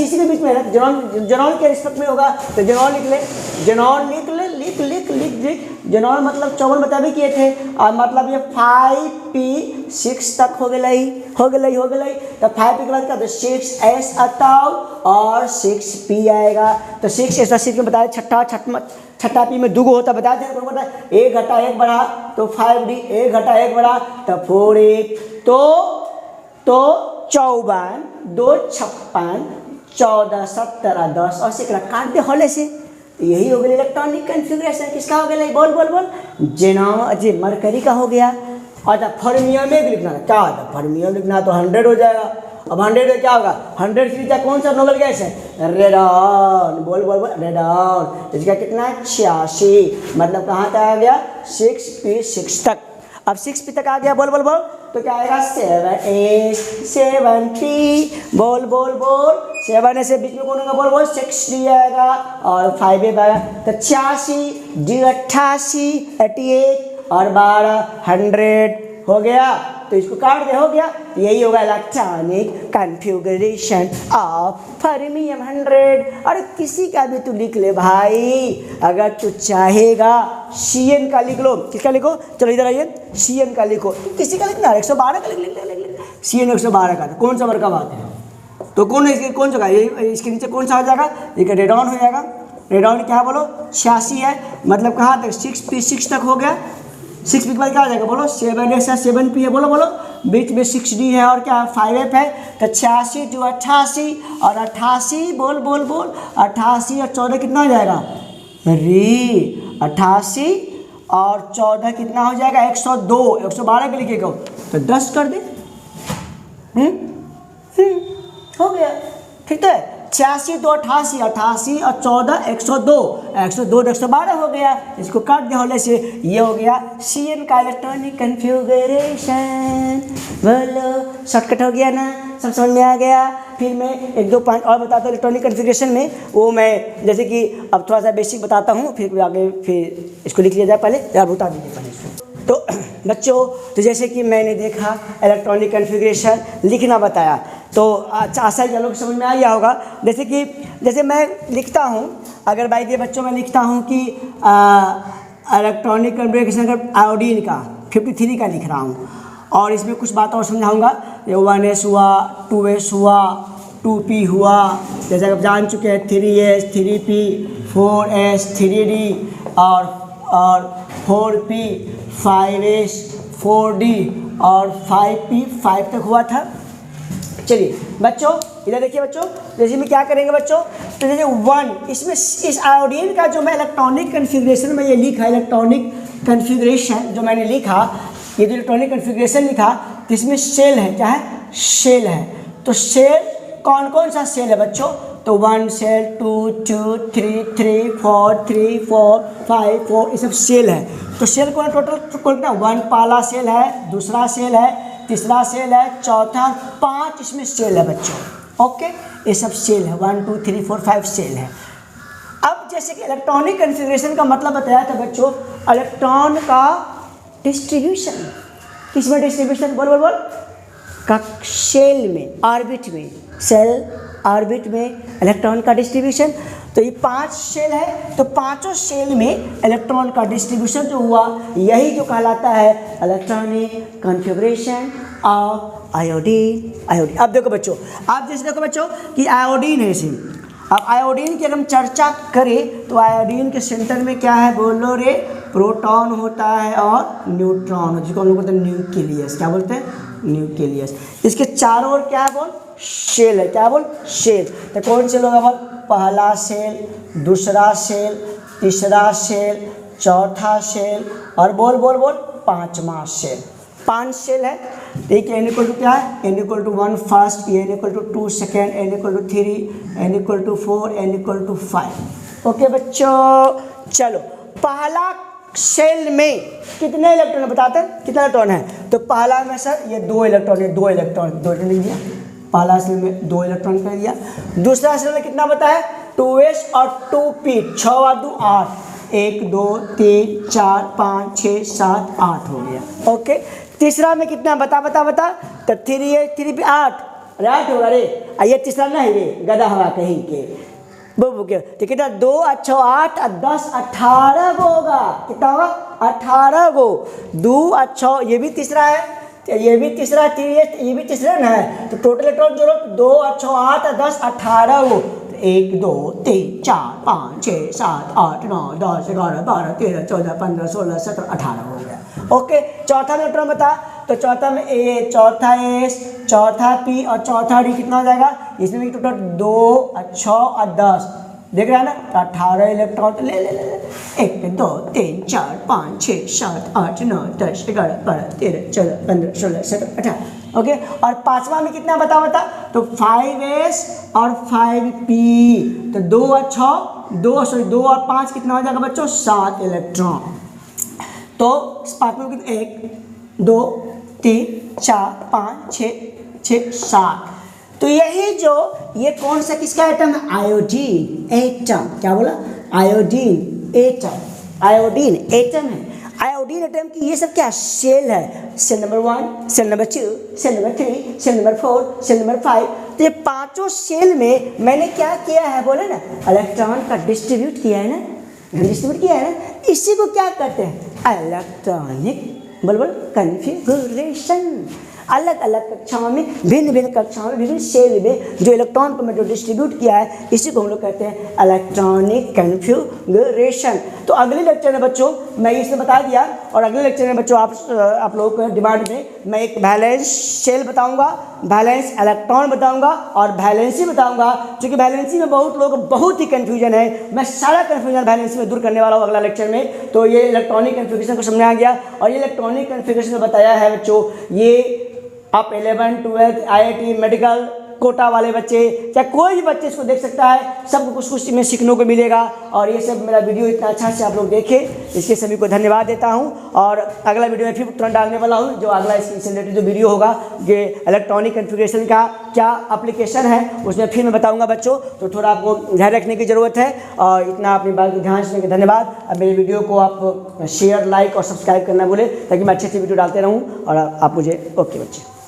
इसी के बीच में है, जेनॉन के रिस्पेक्ट में होगा, तो जेनॉन लिख ले, लिख लिख लिख लिख। जनरल मतलब 54 बताबे किए थे, और मतलब ये 5p6 तक हो गई। तो 5p के बाद क्या, तो 6s अताव और 6p आएगा। तो 6s 6 में बताया, छठा p में दुगो होता बता दें, बता 1 घटा 1 बढ़ा तो 5d, 1 घटा 1 बढ़ा तो 4a। तो 54, 2 56, 14 17 10 और से काट दे हॉले से। तो यही हो गया इलेक्ट्रॉनिक कन्फिग्रेशन। किसका हो गया, बोल बोल बोल, जे मरकरी का हो गया। और फर्मियम में भी लिखना क्या होता है, फर्मियम लिखना तो 100 हो जाएगा। अब 100 में क्या होगा, 100 की जगह कौन सा नोबेल गैस है, रेडॉन। बोल बोल बोल, रेडॉन। इसका कितना, 86, मतलब कहाँ तक आ गया, 6p6 तक। अब 6p तक आ गया, बोल बोल बोल, तो क्या आएगा, 7s 7p। बोल बोल बोल, 7 से बीच में कौन होगा, बोल बोल, 6d आएगा और 5a आएगा। तो 86 d 88, 88 और 12 100 हो गया। तो इसको काट दे, हो गया। यही होगा इलेक्ट्रॉनिक कन्फिगरेशन ऑफ फर्मियम 100। और किसी का भी तू लिख ले भाई, अगर तू चाहेगा Cn का लिख लो। किसका लिखो, चलो इधर आइए, Cn का लिखो। तो किसी का लिखना, 112 का लिख Cn 112 का। तो कौन सा वर्ग का बात है, तो कौन सा, इसके नीचे कौन सा हो जाएगा, एक रेडॉन हो जाएगा। रेडॉन क्या है बोलो, 86 है, मतलब कहाँ तक, 6p6 तक हो गया। 6p के बाद क्या हो जाएगा, बोलो 7s है, 7p है, बोलो बोलो, बीच में 6d है और क्या 5f है। तो 86 जो 88 और 88, बोल बोल बोल, 88 और 14 कितना हो जाएगा, रे 88 और 14 कितना हो जाएगा, 102। 112 के लिखेगा तो 10 कर दे, हो गया, ठीक है। 86 2 88, 88 और 14 102, 102 112 हो गया। इसको काट दिया होने से, ये हो गया Cn का इलेक्ट्रॉनिक कन्फिगरेशन। बोलो, शॉर्टकट हो गया ना, सब समझ में आ गया। फिर मैं 1-2 पॉइंट और बताता हूँ इलेक्ट्रॉनिक कन्फिगरेशन में, वो मैं जैसे कि अब थोड़ा सा बेसिक बताता हूँ, फिर आगे फिर इसको लिख लिया जाए। पहले यार बता दीजिए पहले इसको। तो बच्चों, तो जैसे कि मैंने देखा इलेक्ट्रॉनिक कन्फिगरेशन लिखना बताया, तो अच्छा आशा ही लोग समझ में आ गया होगा। जैसे मैं लिखता हूँ, अगर भाई ये बच्चों मैं लिखता हूँ कि इलेक्ट्रॉनिक कन्फिगरेशन का आयोडीन का 53 का लिख रहा हूँ, और इसमें कुछ बात और समझाऊंगा। ये 1s हुआ, 2s हुआ, 2p हुआ, जैसे आप जान चुके हैं 3s 3p, 4s 3d और 4p 5s 4d और 5p 5 तक हुआ था। चलिए बच्चों, इधर देखिए बच्चों, जैसे में क्या करेंगे बच्चों, तो जैसे 1 इसमें इस आयोडीन का जो मैं इलेक्ट्रॉनिक कन्फिगरेशन में ये लिखा, इलेक्ट्रॉनिक कन्फिगरेशन जो मैंने लिखा, ये जो इलेक्ट्रॉनिक कन्फिगरेशन लिखा, तो इसमें सेल है, क्या है, सेल है। तो सेल कौन कौन सा सेल है बच्चों, तो 1 सेल, 2 2 3 3 4 3 4 5 4, ये सब सेल है। तो सेल कौन टोटल कितना, 1 पहला सेल है, दूसरा सेल है, तीसरा सेल है, चौथा, 5 इसमें सेल है बच्चों। ओके, ये सब सेल है, 1 2 3 4 5 सेल है। अब जैसे कि इलेक्ट्रॉनिक कन्फिगरेशन का मतलब बताया था बच्चों, इलेक्ट्रॉन का डिस्ट्रीब्यूशन, किसमें डिस्ट्रीब्यूशन, बोल बोल बोल, सेल में, ऑर्बिट में, सेल ऑर्बिट में इलेक्ट्रॉन का डिस्ट्रीब्यूशन। तो ये 5 सेल है, तो पांचों सेल में इलेक्ट्रॉन का डिस्ट्रीब्यूशन जो हुआ, यही जो कहलाता है इलेक्ट्रॉनिक कन्फिगरेशन ऑफ आयोडीन। अब देखो बच्चों, आप जैसे देखो बच्चों कि आयोडीन है इसमें। अब आयोडीन की अगर हम चर्चा करें, तो आयोडीन के सेंटर में क्या है, बोलो रे, प्रोटॉन होता है और न्यूट्रॉन, जिसको हम लोग बोलते हैं न्यूक्लियस। क्या बोलते हैं, न्यूक्लियस। इसके चारों ओर क्या है, बोल, सेल है। क्या बोल, सेल। तो कौन सेल होगा, बोल, पहला सेल, दूसरा सेल, तीसरा सेल, चौथा सेल और बोल बोल बोल 5वां सेल। 5 सेल है। एक n इक्वल टू क्या है, n equal to 1 first, n equal to 2 second, n equal to 3, n equal to 4, n equal to 5। Okay बच्चों, चलो पहला सेल में कितने इलेक्ट्रॉन बताते हैं, कितना इलेक्ट्रॉन है, तो पहला में सर ये 2 इलेक्ट्रॉन है, 2 इलेक्ट्रॉन लिख दिया, पहला सेल में 2 इलेक्ट्रॉन कर दिया। दूसरा सेल में कितना बताया, 2s और 2p, 6 और 2 8, 1 2 3 4 5 6 7 8 हो गया। ओके, तीसरा में कितना बता, तो 3 है, 3p 8, राइट होगा रे। ये तीसरा नहीं रे, गधा हवा कहीं के, वो क्या तो कितना 2 अच्छो 8 और 10 18 गो होगा। कितना होगा 18 गो। 2 अच्छो ये भी तीसरा है, ये भी तीसरा, ये भी तीसरा ना है, तो टोटल इलेक्ट्रॉन जोड़ो 2 अच्छो 8 और 10 18 गो। 1 2 3 4 5 6 7 8 9 10 11 12 13 14 15 16 17 18 हो गया। ओके, चौथा में इलेक्ट्रॉन बता, तो चौथा में ए, चौथा एस, चौथा पी और चौथा डी कितना हो जाएगा, इसमें भी टोटल 2 अच्छो और 10 देख रहा है ना, तो 18 इलेक्ट्रॉन तो ले ले ले 1 2 3 4 5 6 7 8 9 10 11 12 13 14 15 16 17 18। ओके, और पांचवा में कितना बता, तो 5s और 5p, तो 2 और 5 कितना हो जाएगा बच्चों 7 इलेक्ट्रॉन। तो पांचवा में 1 2 3 4 5 6 7। तो यही जो ये कौन सा किसका एटम है, आयोडीन एटम। क्या बोला, आयोडीन एटम, आयोडीन एटम है। आयोडीन एटम की ये सब क्या सेल है, shell number 1, shell number 2, shell number 3, shell number 4, shell number 5। तो ये पांचों सेल में मैंने क्या किया है बोले ना, इलेक्ट्रॉन का डिस्ट्रीब्यूट किया है ना, डिस्ट्रीब्यूट किया है ना, इसी को क्या कहते हैं, इलेक्ट्रॉनिक बोल कन्फिगुरेशन। अलग अलग कक्षाओं में, भिन्न भिन्न कक्षाओं में, विभिन्न सेल में जो इलेक्ट्रॉन को मैं जो डिस्ट्रीब्यूट किया है, इसी को हम लोग कहते हैं इलेक्ट्रॉनिक कन्फिगुरेशन। तो अगले लेक्चर में बच्चों मैं इसमें बता दिया, और अगले लेक्चर में बच्चों आप लोगों को डिमांड में मैं एक वैलेंस शेल बताऊंगा, वैलेंस इलेक्ट्रॉन बताऊंगा और वैलेंसी बताऊंगा। क्योंकि वैलेंसी में बहुत लोग बहुत ही कन्फ्यूजन है, मैं सारा कन्फ्यूजन वैलेंसी में दूर करने वाला हूँ अगला लेक्चर में। तो ये इलेक्ट्रॉनिक कन्फिगरेशन को समझा गया, और ये इलेक्ट्रॉनिक कन्फिगरेशन में बताया है बच्चों, ये आप 11 12 IIT मेडिकल कोटा वाले बच्चे, चाहे कोई भी बच्चे इसको देख सकता है, सबको कुछ कुछ में सीखने को मिलेगा। और ये सब मेरा वीडियो इतना अच्छा से आप लोग देखे, इसके सभी को धन्यवाद देता हूँ। और अगला वीडियो में फिर तुरंत डालने वाला हूँ, जो अगला इससे रिलेटेड जो वीडियो होगा, ये इलेक्ट्रॉनिक कन्फिगरेशन का क्या एप्लीकेशन है, उसमें फिर मैं बताऊँगा बच्चों। तो थोड़ा आपको ध्यान रखने की ज़रूरत है, और इतना अपनी बात को ध्यान रखने का धन्यवाद। अब मेरे वीडियो को आप शेयर, लाइक और सब्सक्राइब करना भूलें, ताकि मैं अच्छे अच्छे वीडियो डालते रहूँ और आप मुझे ओके बच्चे।